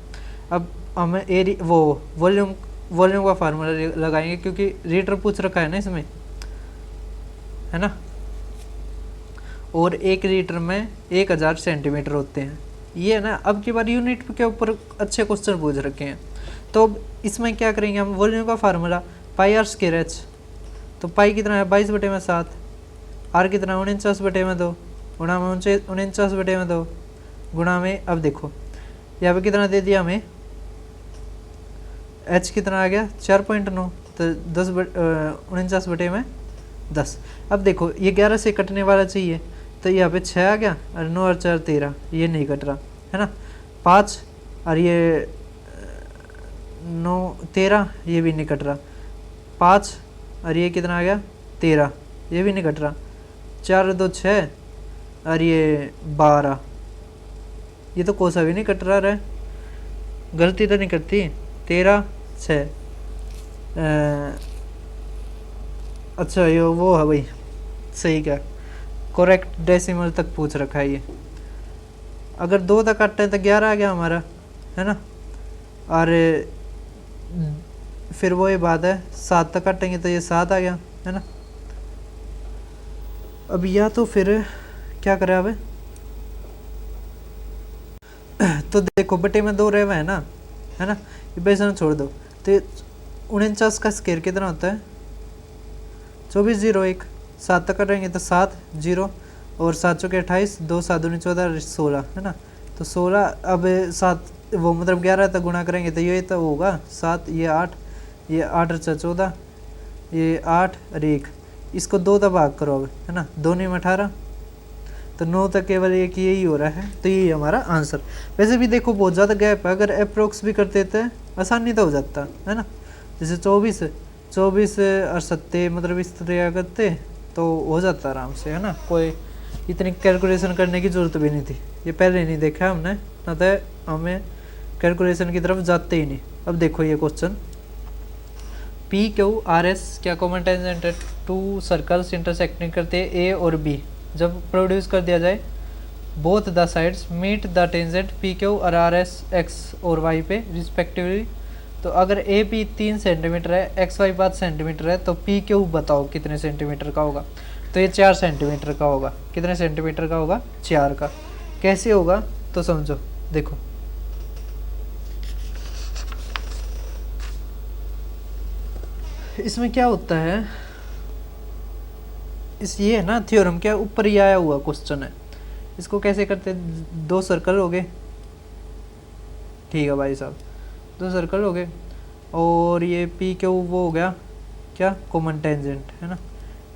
अब हमें वॉल्यूम का फार्मूला लगाएंगे, क्योंकि लीटर पूछ रखा है ना इसमें, है ना। और 1 लीटर में 1000 सेंटीमीटर होते हैं, ये है ना। अब की बार यूनिट के ऊपर अच्छे क्वेश्चन पूछ रखे हैं। तो अब इसमें क्या करेंगे हम, वॉल्यूम का फार्मूला πr²h, तो पाई कितना है 22/7, आर कितना 49/2 गुणा में 49/2 गुणा में, अब देखो यहाँ पे कितना दे दिया हमें, h कितना आ गया 4.9, तो 49/10। अब देखो ये 11 से कटने वाला चाहिए, तो यहाँ पे 6 आ गया, और 9 और 4 13, ये नहीं कट रहा, है ना। 5 और ये 9 13, ये भी नहीं कट रहा। 5 और ये कितना आ गया 13, ये भी नहीं कट रहा। 4 और 2 6 और ये 12, ये तो कोसा भी नहीं कट रहा है, गलती तो नहीं करती। 13 6, अच्छा ये वो है भाई, सही क्या, करेक्ट डेसिमल तक पूछ रखा है ये। अगर 2 तक काटते हैं तो 11 आ गया हमारा, है ना। और फिर वो ये बात है 7 तक काटेंगे तो ये 7 आ गया, है ना। अब या तो फिर क्या करें अब, तो देखो बटे में 2 रहे हुए है ना, ये बेसन छोड़ दो। तो 49 का स्क्वायर कितना होता है 24/01, 7 तक करेंगे तो 7 0, और 7 चौके 28, 2 7 दूनी 14 16, है ना। तो 16, अब 7 वो मतलब 11 तक गुणा करेंगे तो ये तो होगा 7, ये 8, ये 8 और 14, ये 8 और 1, इसको 2 तक भाग करो अब, है ना। 2 में 18, तो 9 तक केवल एक यही हो रहा है, तो यही हमारा आंसर। वैसे भी देखो बहुत ज़्यादा गैप है, अगर अप्रोक्स भी कर देते हैं आसानी तो हो जाता, है ना। जैसे 24 और 7 मतलब इस तरह करते तो हो जाता आराम से, है ना। कोई इतनी कैलकुलेशन करने की ज़रूरत भी नहीं थी, ये पहले नहीं देखा हमने ना, तो हमें कैलकुलेशन की तरफ जाते ही नहीं। अब देखो ये क्वेश्चन, PQRS क्या कॉमन टेंजेंट है, 2 सर्कल्स इंटरसेक्टिंग करते हैं A और B, जब प्रोड्यूस कर दिया जाए both the sides meet the tangent PQ और RS X और Y पे रिस्पेक्टिवली। तो अगर AB 3 सेंटीमीटर है, XY 5 सेंटीमीटर है, तो PQ बताओ कितने सेंटीमीटर का होगा। तो ये 4 सेंटीमीटर का होगा। कितने सेंटीमीटर का होगा 4 का। कैसे होगा तो समझो, देखो इसमें क्या होता है, इस ये है ना थ्योरम, क्या ऊपर ही आया हुआ क्वेश्चन है। इसको कैसे करते हैं, दो सर्कल हो गए, ठीक है भाई साहब, दो सर्कल हो गए, और ये पी क्यू वो हो गया क्या, कॉमन टेंजेंट है ना,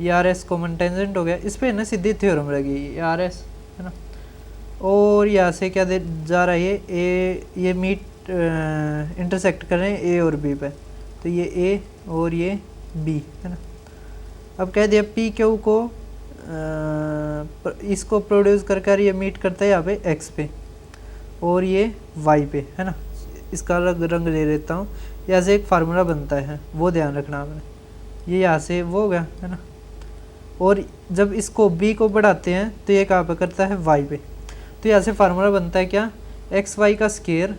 ये आर एस कॉमन टेंजेंट हो गया, इस पे ना सीधी थ्योरम लगी आर एस है ना। और यहाँ से क्या दे जा रहा है, ये मीट इंटरसेक्ट कर रहे हैं ए और बी पे, तो ये ए और ये बी है ना। अब कह दिया पी क्यू को इसको प्रोड्यूस कर कर ये मीट करता है यहाँ पे एक्स पे और ये वाई पे है ना। इसका अलग रंग ले लेता हूँ, यहाँ से एक फार्मूला बनता है वो ध्यान रखना आपने, ये यहाँ से वो हो गया है ना। और जब इसको बी को बढ़ाते हैं तो ये कहाँ पे करता है वाई पे, तो यहाँ से फार्मूला बनता है क्या, एक्स वाई का स्केयर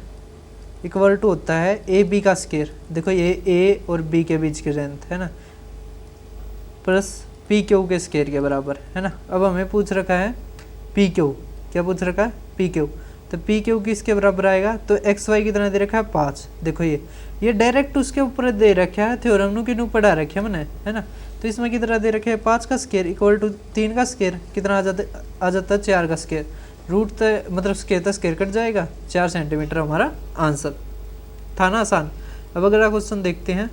इक्वल टू होता है ए बी का स्केयर, देखो ये ए और बी के बीच की लेंथ है ना, प्लस पी क्यू के स्केयर के बराबर है ना। अब हमें पूछ रखा है पी क्यू, क्या पूछ रखा है पी क्यू, तो पी क्यू किसके बराबर आएगा, तो एक्स वाई कितना दे रखा है 5, देखो ये डायरेक्ट उसके ऊपर दे रखा है, थ्योरम नु किनू पढ़ा रखे मैंने है ना। तो इसमें कितना दे रखे है 5 का स्केयर इक्वल टू 3 का स्केयर, कितना आ जाता है 4 का स्केयर, रूट तो मतलब स्केयर तो स्केयर कट जाएगा, 4 सेंटीमीटर हमारा आंसर था ना, आसान। अब अगला क्वेश्चन देखते हैं,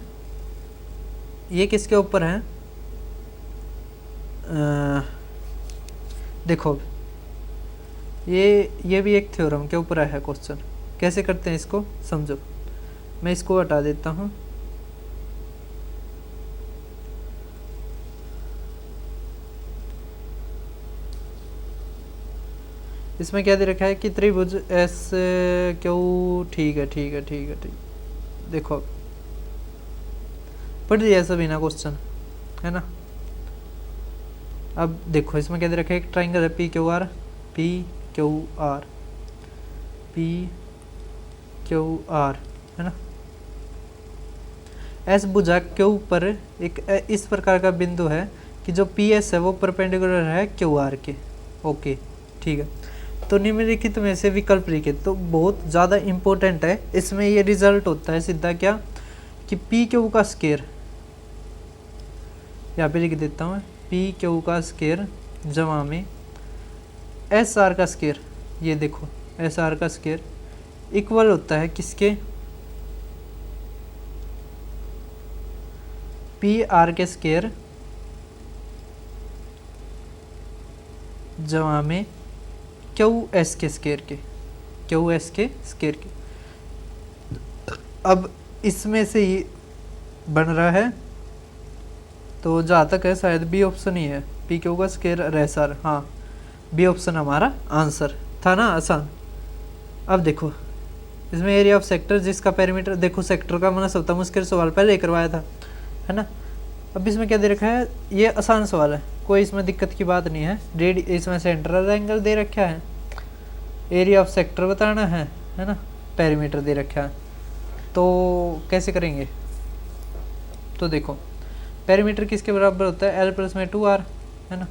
ये किसके ऊपर है, देखो ये भी एक थ्योरम के ऊपर है क्वेश्चन, कैसे करते हैं इसको समझो। मैं इसको हटा देता हूँ, इसमें क्या दे रखा है कि त्रिभुज एस क्यू, ठीक है, देखो पढ़ लिया सभी ना क्वेश्चन है ना। अब देखो इसमें क्या दे रखा है, एक ट्राइंगल है P Q R, P Q R, P Q R है ना। एस भुजा क्यू पर एक इस प्रकार का बिंदु है कि जो पी एस है वो परपेंडिकुलर है क्यू आर के, ओके ठीक है। तो निम्नलिखित में से विकल्प लिखे, तो बहुत ज़्यादा इम्पोर्टेंट है, इसमें ये रिजल्ट होता है सीधा क्या कि पी क्यू का स्केयर, यहाँ पे लिख देता हूँ, पी क्यू का स्केयर जमा में एस आर का स्केयर, ये देखो एस आर का स्केयर इक्वल होता है किसके, पी आर के स्केयर जमा में क्यू एस के स्केयर के, क्यू एस के स्केयर के। अब इसमें से ही बन रहा है, तो जहाँ तक है शायद बी ऑप्शन ही है, पी क्यू का स्केयर एस आर, हाँ बी ऑप्शन हमारा आंसर था ना, आसान। अब देखो इसमें एरिया ऑफ सेक्टर जिसका पेरीमीटर, देखो सेक्टर का मैंने सबसे मुश्किल सवाल पहले करवाया था है ना। अब इसमें क्या दे रखा है, ये आसान सवाल है, कोई इसमें दिक्कत की बात नहीं है, इसमें सेंट्रल एंगल दे रखा है, एरिया ऑफ सेक्टर बताना है ना, पेरीमीटर दे रखा है, तो कैसे करेंगे, तो देखो पेरीमीटर किसके बराबर होता है, एल प्लस में 2r है ना।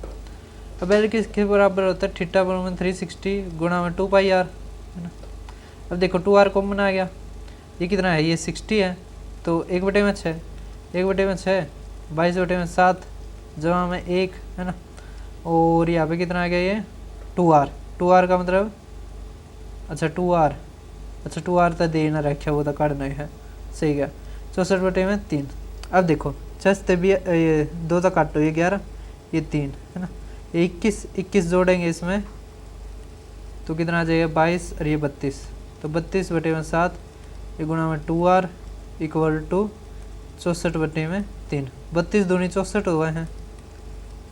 अब एल किसके बराबर होता है, थीटा बराबर 360 गुणा में 2πr है ना। अब देखो 2r कॉमन आ गया, ये कितना है, ये 60 है, तो 1/6, 1/6 22/7 जमा में 1 है ना। और यहाँ पे कितना आ गया, ये 2r का मतलब अच्छा 2r तो देना रखा, वो तो काटना है, सही गया 64/3। अब देखो 6 भी ये 2 तो काटो, ये 11 ये 3 है ना, ये 21 जोड़ेंगे इसमें तो कितना आ जाएगा 22 और ये 32, तो 32/7 ये गुणा में 2r इक्वल टू 64/3, 32 दूनी 64 हुए हैं,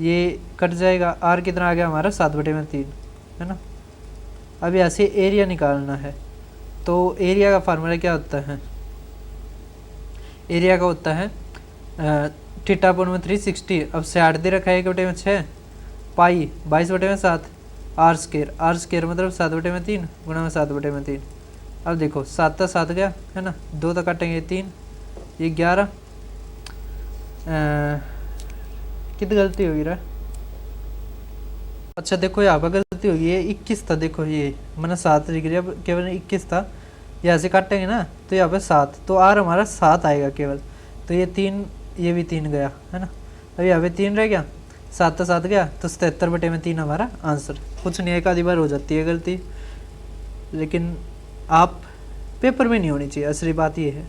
ये कट जाएगा, r कितना आ गया हमारा 7/3 है ना। अब यहाँ से एरिया निकालना है, तो एरिया का फार्मूला क्या होता है, एरिया का होता है थीटा पर में 360, अब 60 दे रखा है 1/6 पाई 22/7 आर स्केयर मतलब 7/3 गुणा में 7/3। अब देखो 7 तो 7 गया है ना, 2 तो काटेंगे 3, ये 11 कितनी गलती होगी रहा, अच्छा देखो यहाँ पर गलती होगी, ये 21 था, देखो ये मैंने 7 लिख लिया, केवल 21 था, यहाँ से काटेंगे ना तो यहाँ पे 7, तो आर हमारा 7 आएगा केवल, तो ये 3 ये भी 3 गया है ना। अब यहाँ पे 3 रह गया, 7 तो 7 गया, तो 77/3 हमारा आंसर। कुछ नहीं, एक आधी बार हो जाती है गलती, लेकिन आप पेपर में नहीं होनी चाहिए, असली बात ये है।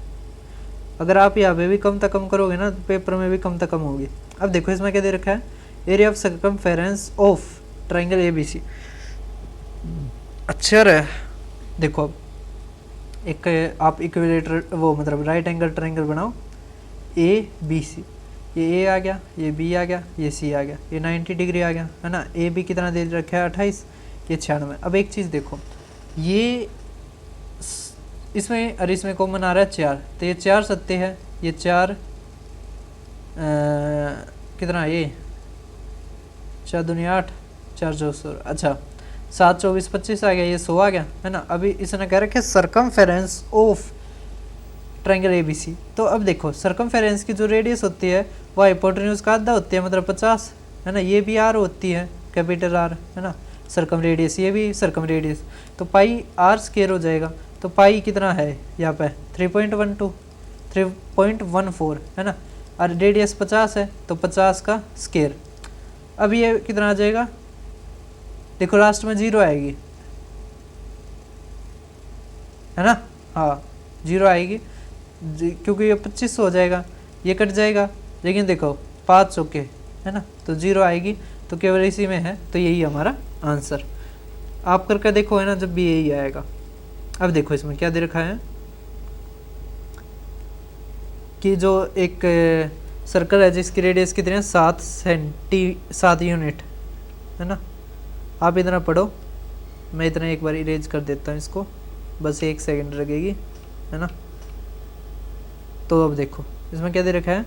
अगर आप यहाँ पे भी कम तक कम करोगे ना तो पेपर में भी कम तक कम होगी। अब देखो इसमें क्या दे रखा है, area of circumference of triangle ABC। अच्छा है, देखो अब एक आप इक्विलेटर वो मतलब राइट एंगल ट्राइंगल बनाओ ABC, ये A आ गया, ये B आ गया, ये C आ गया, ये 90 डिग्री आ गया है ना। AB कितना दे रखा है 28, ये 96। अब एक चीज़ देखो, ये इसमें और इसमें कॉमन आ रहा है 4, तो ये 4 सत्ते है, ये 4 कितना, ये 4 दूनी 8, 4 चौसौ, अच्छा 7 24 25 आ गया, ये 100 आ गया है ना। अभी इसने कह रखा है सर्कमफेरेंस ऑफ ट्रायंगल ABC। तो अब देखो सर्कमफेरेंस की जो रेडियस होती है वो हाइपोटेन्यूज का आधा होती है, मतलब 50 है ना। ये भी R होती है, कैपिटल R है ना। सर्कम रेडियस, ये भी सर्कम रेडियस, तो पाई R स्क्वायर हो जाएगा। तो पाई कितना है यहाँ पे 3.12 3.14 है ना, और रेडियस 50 है तो 50 का स्क्वायर। अब ये कितना आ जाएगा, देखो लास्ट में 0 आएगी है ना, हाँ 0 आएगी क्योंकि ये 25 हो जाएगा, ये कट जाएगा, लेकिन देखो 5 चौके है ना, तो 0 आएगी, तो केवल इसी में है, तो यही हमारा आंसर। आप करके देखो है ना, जब भी यही आएगा। अब देखो इसमें क्या दे रखा है कि जो एक सर्कल है जिसकी रेडियस कितनी है 7 यूनिट है ना। आप इतना पढ़ो, मैं इतना एक बार इरेज कर देता हूँ इसको, बस 1 सेकंड लगेगी है ना। तो अब देखो इसमें क्या दे रखा है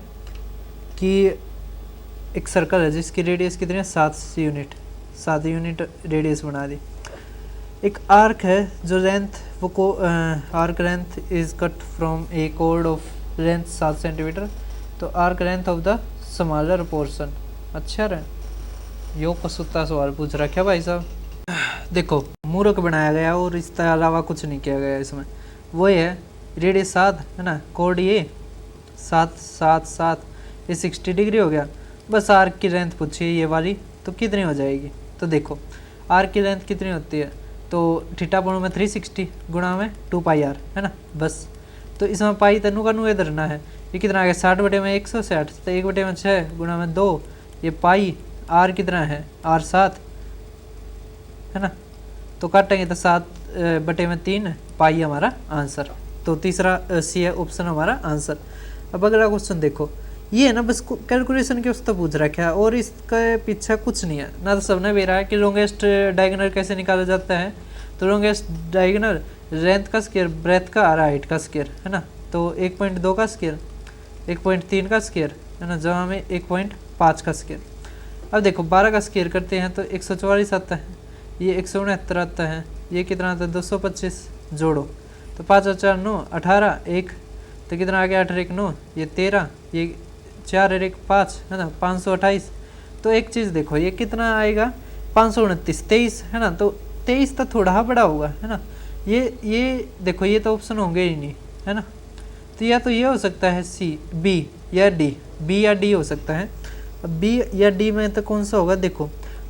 कि एक सर्कल है जिसकी रेडियस कितनी है 7 यूनिट रेडियस बना दी। एक आर्क है जो लेंथ वो arc length is cut from a chord of length 7 centimetre, तो arc length of the smaller portion. अच्छा रहे, यो कसूता सवाल पूछ रखा है भाई साहब। देखो मूर्ख बनाया गया और इसके अलावा कुछ नहीं किया गया इसमें। वो है रेडियस 7 है ना, कॉर्ड ये 7 7 7, ये 60 डिग्री हो गया। बस आर्क की लेंथ पूछिए ये वाली, तो कितनी हो जाएगी। तो देखो आर्क की लेंथ कितनी होती है, तो थीटा कोण में 360 गुणा में 2πr है ना, बस। तो इसमें पाई तनु का नु इधर ना है, ये कितना आ गया 60/160, तो 1/6 गुणा में 2, ये पाई आर कितना है R 7 है ना, तो काटेंगे तो 7/3 पाई हमारा आंसर। तो तीसरा सी है ऑप्शन हमारा आंसर। अब अगला क्वेश्चन देखो, ये है ना बस कैलकुलेशन के उसका पूछ रखा है और इसके पीछे कुछ नहीं है ना। तो सबने भी रहा है कि लॉन्गेस्ट डायगोनल कैसे निकाला जाता है, तो लॉन्गेस्ट डायगोनल लेंथ का स्क्वायर, ब्रेथ का और हाइट का स्क्वायर है ना। तो 1.2 का स्क्वायर, 1.3 का स्क्वायर है ना, जहाँ में 1.5 का स्क्वायर। अब देखो 12 का स्क्वायर करते हैं तो 144 आता है, ये 169 आता है, ये कितना आता है 225, जोड़ो तो 5 और 4 9 18, 1 तो कितना आ गया 8 और 1 9, ये 13, ये 4 और 1 5 है ना, 528। तो एक चीज़ देखो ये कितना आएगा 529, 23 है ना, तो 23 तो थोड़ा बड़ा होगा है ना। ये देखो ये तो ऑप्शन होंगे ही नहीं है ना, तो या तो ये हो सकता है सी, बी या डी, बी या डी हो सकता है। अब बी या डी में तो कौन सा होगा, देखो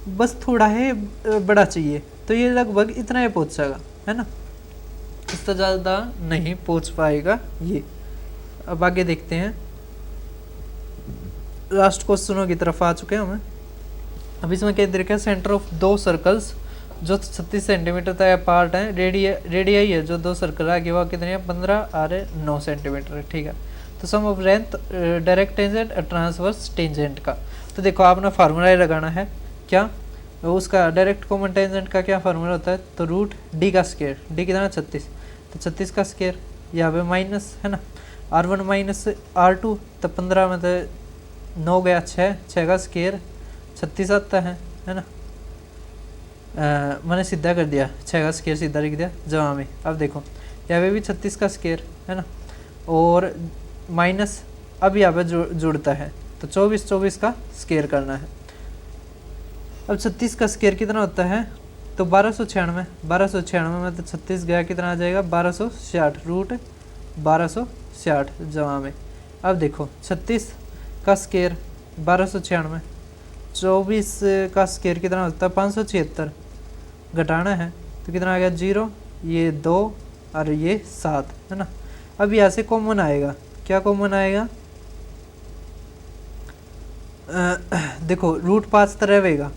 बस थोड़ा है बड़ा चाहिए, तो ये लगभग इतना ही पहुँच जाएगा है ना, इससे ज़्यादा नहीं पहुँच पाएगा ये। अब आगे देखते हैं, लास्ट क्वेश्चनों की तरफ आ चुके हैं हम। अब इसमें क्या देखा है, सेंटर ऑफ 2 सर्कल्स जो 36 सेंटीमीटर तक अपार्ट हैं, रेडियाई है जो 2 सर्कल आगे वो कितने हैं 15 और 9 सेंटीमीटर है, ठीक है। तो सम ऑफ लेंथ डायरेक्ट टेंजेंट और ट्रांसवर्स टेंजेंट का, तो देखो आपने फार्मूला लगाना है क्या, उसका डायरेक्ट कॉमन टेंजेंट का क्या फार्मूला होता है, तो रूट डी का स्क्वायर, डी कितना 36, तो 36 का स्क्वायर, यहाँ पे माइनस है ना, R1 माइनस R2, तो 15 में तो 9 गया 6 का स्क्वायर 36 आता है ना। मैंने सीधा कर दिया, 6 का स्क्वायर सीधा लिख दिया जवाब में। अब देखो यहाँ पे भी 36 का स्क्वायर है ना, और माइनस अब यहाँ पे जुड़ता है, तो 24 का स्क्वायर करना है। अब 36 का स्क्वायर कितना होता है, तो 1296 में तो 36 गया कितना आ जाएगा 1260, रूट 1260 जवाब में। अब देखो 36 का स्केयर 1296, 24 का स्केयर कितना होता है 576, घटाना है तो कितना आ गया 0, ये 2 और ये 7 है ना। अब यहाँ से कॉमन आएगा, क्या कॉमन आएगा, देखो √5 तो रहेगा,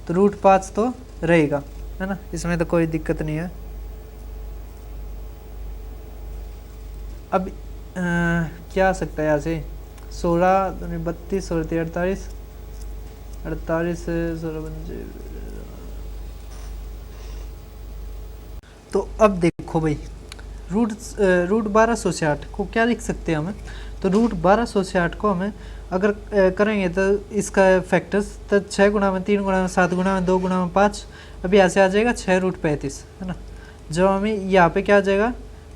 तो √5 तो रहेगा है ना, इसमें तो कोई दिक्कत नहीं है। अब क्या आ सकता है यहाँ से 16 32 और 48 48 16 तो अब देखो भाई रूट 1260 को क्या लिख सकते हैं हमें, तो √1260 को हमें अगर करेंगे तो इसका फैक्टर्स तो 6 गुणा में 3 गुणा में 7 गुणा में 2 गुणा में 5, अब यहाँ से आ जाएगा 6√35 है ना। जब हमें यहाँ पे क्या आ जाएगा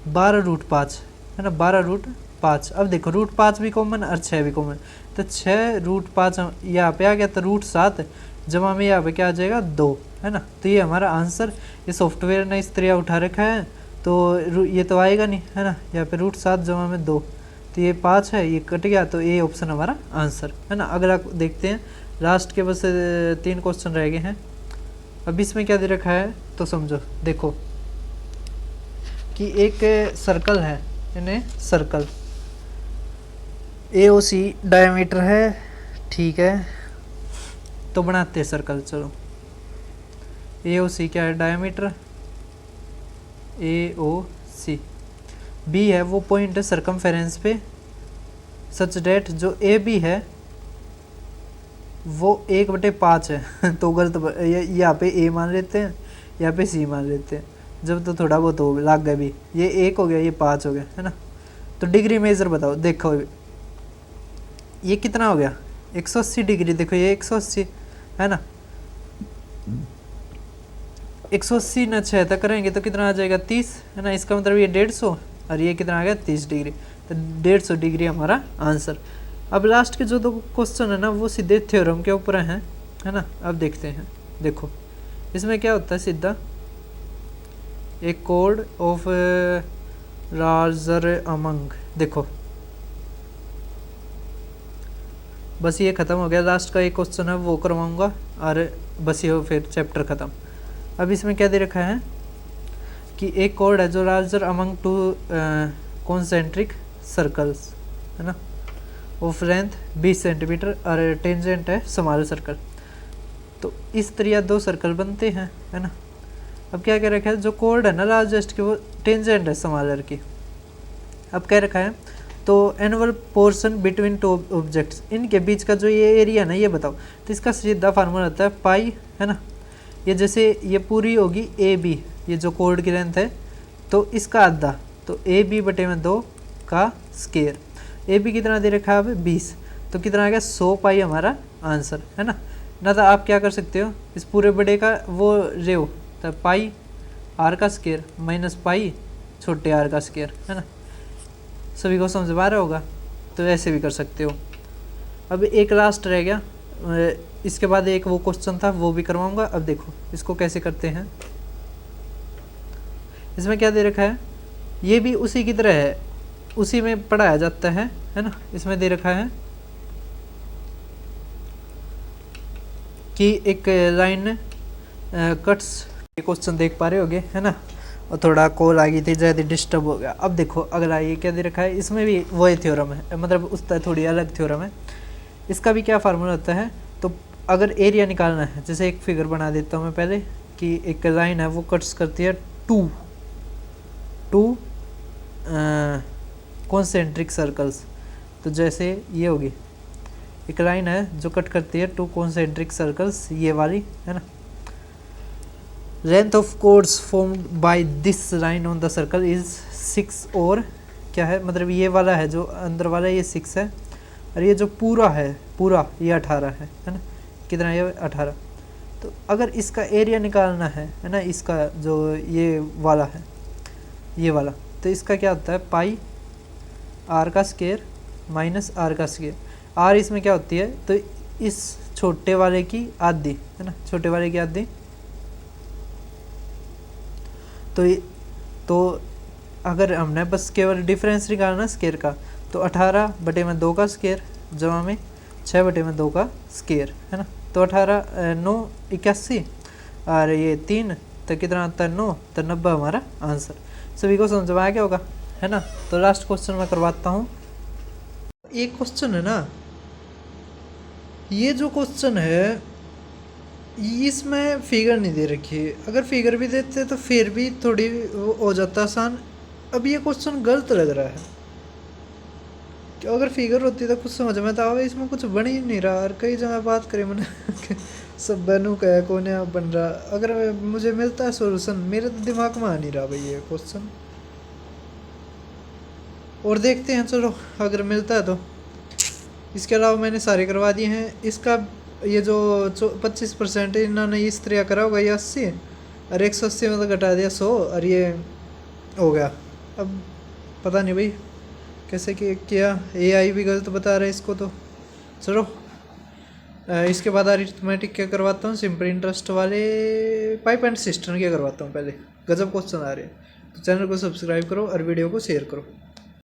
12√5 है ना, 12√5। अब देखो √5 भी कॉमन और 6 भी कॉमन, तो 6√5 यहाँ पे आ गया, तो √7 जब हमें यहाँ पे क्या आ जाएगा 2 है ना। तो ये हमारा आंसर, ये सॉफ्टवेयर ने इस तरह उठा रखा है तो ये तो आएगा नहीं है ना। यहाँ पे √7 जमा में 2, तो ये 5 है, ये कट गया, तो ये ऑप्शन हमारा आंसर है ना। अगर आप देखते हैं लास्ट के बस 3 क्वेश्चन रह गए हैं। अब इसमें क्या दे रखा है तो समझो, देखो कि एक सर्कल है, यानी सर्कल AOC डायमीटर है, ठीक है, तो बनाते हैं सर्कल। चलो AOC क्या है, डायमीटर AOC, B है वो पॉइंट है सर्कमफेरेंस पे, सच डेट जो AB है वो 1/5 है तो गलत, यहाँ पे A मान लेते हैं, यहाँ पे C मान लेते हैं, जब तो थोड़ा बहुत हो लग गया भी, ये 1 हो गया, ये 5 हो गया है ना। तो डिग्री मेजर बताओ, देखो ये कितना हो गया 180 डिग्री, देखो ये 180 है ना, 180 न 6 तक करेंगे तो कितना आ जाएगा 30 है ना। इसका मतलब ये 150 और ये कितना आ गया 30 डिग्री, तो 150 डिग्री हमारा आंसर। अब लास्ट के जो 2 क्वेश्चन है ना वो सीधे थ्योरम के ऊपर हैं है ना। अब देखते हैं, देखो इसमें क्या होता है, सीधा एक कोड ऑफ लार्जर अमंग, देखो बस ये ख़त्म हो गया, लास्ट का एक क्वेश्चन है वो करवाऊंगा और बस ये फिर चैप्टर ख़त्म। अब इसमें क्या दे रखा है कि एक कोड है जो लार्जर अमंग 2 कॉन्सेंट्रिक सर्कल्स है ना, ऑफ लेंथ 20 सेंटीमीटर और टेंजेंट है स्मॉल सर्कल, तो इस तरह 2 सर्कल बनते हैं है ना। अब क्या कह रखा है, जो कोड है ना लार्जेस्ट की वो टेंजेंट है स्मॉलर की। अब क्या रखा है, तो एनुअल पोर्शन बिटवीन 2 ऑब्जेक्ट्स, इनके बीच का जो ये एरिया ना ये बताओ। तो इसका सीधा फार्मूला होता है पाई है ना, ये जैसे ये पूरी होगी AB, ये जो कोड की लेंथ है तो इसका आधा, तो AB/2 का स्केयर। AB कितना दे रखा है अब 20, तो कितना आ गया 100 पाई हमारा आंसर है ना। ना तो आप क्या कर सकते हो, इस पूरे बड़े का वो रेव तो पाई R का स्केयर माइनस पाई छोटे r का स्केयर है ना। सभी को समझ में आ रहा होगा, तो ऐसे भी कर सकते हो। अब एक लास्ट रह गया, इसके बाद एक वो क्वेश्चन था वो भी करवाऊंगा। अब देखो इसको कैसे करते हैं, इसमें क्या दे रखा है, ये भी उसी की तरह है, उसी में पढ़ाया जाता है ना। इसमें दे रखा है कि एक लाइन कट्स, ये क्वेश्चन देख पा रहे होगे है ना, और थोड़ा कॉल आ गई थी, ज़्यादा डिस्टर्ब हो गया। अब देखो अगला ये क्या दे रखा है, इसमें भी वही थ्योरम है, मतलब उसका थोड़ी अलग थ्योरम है। इसका भी क्या फार्मूला होता है, तो अगर एरिया निकालना है, जैसे एक फिगर बना देता हूँ मैं पहले, कि एक लाइन है वो कट्स करती है टू कॉन्सेंट्रिक सर्कल्स, तो जैसे ये होगी एक लाइन है जो कट करती है 2 कॉन्सेंट्रिक सर्कल्स, ये वाली है ना। Length of codes formed by this line on the circle is 6, और क्या है, मतलब ये वाला है जो अंदर वाला ये 6 है, और ये जो पूरा है पूरा ये 18 है ना। कितना ये 18। तो अगर इसका एरिया निकालना है ना, इसका जो ये वाला है ये वाला, तो इसका क्या होता है पाई R का स्केयर माइनस R का स्केयर। R इसमें क्या होती है, तो इस छोटे वाले की आधी है ना, छोटे वाले की आधी, तो अगर हमने बस केवल डिफरेंस निकालना स्केयर का, तो 18/2 का स्केयर जमा में 6/2 का स्क्वायर है ना। तो 9 81 और ये 3 तो कितना आता है 9, तो 90 हमारा आंसर। सभी को समझ में आ गया होगा है ना। तो लास्ट क्वेश्चन मैं करवाता हूँ। एक क्वेश्चन है ना, ये जो क्वेश्चन है इसमें फिगर नहीं दे रखी है। अगर फिगर भी देते तो फिर भी थोड़ी वो हो जाता आसान। अब ये क्वेश्चन गलत लग रहा है कि अगर फिगर होती तो कुछ समझ में तो आवे, इसमें कुछ बन ही नहीं रहा। और कई जगह बात करें मैंने सब बनू का है कौन है बन रहा। अगर मुझे मिलता है सोल्यूशन, मेरे तो दिमाग में आ नहीं रहा भाई ये क्वेश्चन। और देखते हैं चलो अगर मिलता है तो। इसके अलावा मैंने सारे करवा दिए हैं। इसका ये जो 25% है इन्होंने इस तरह करा होगा, ये 80 और 180 में तो घटा दिया 100 और ये हो गया। अब पता नहीं भाई कैसे किया, AI भी गलत बता रहा है इसको। तो चलो इसके बाद अरिथमेटिक क्या करवाता हूँ, सिंपल इंटरेस्ट वाले पाइप एंड सिस्टम क्या करवाता हूँ। पहले गजब क्वेश्चन आ रहे हैं। तो चैनल को सब्सक्राइब करो और वीडियो को शेयर करो।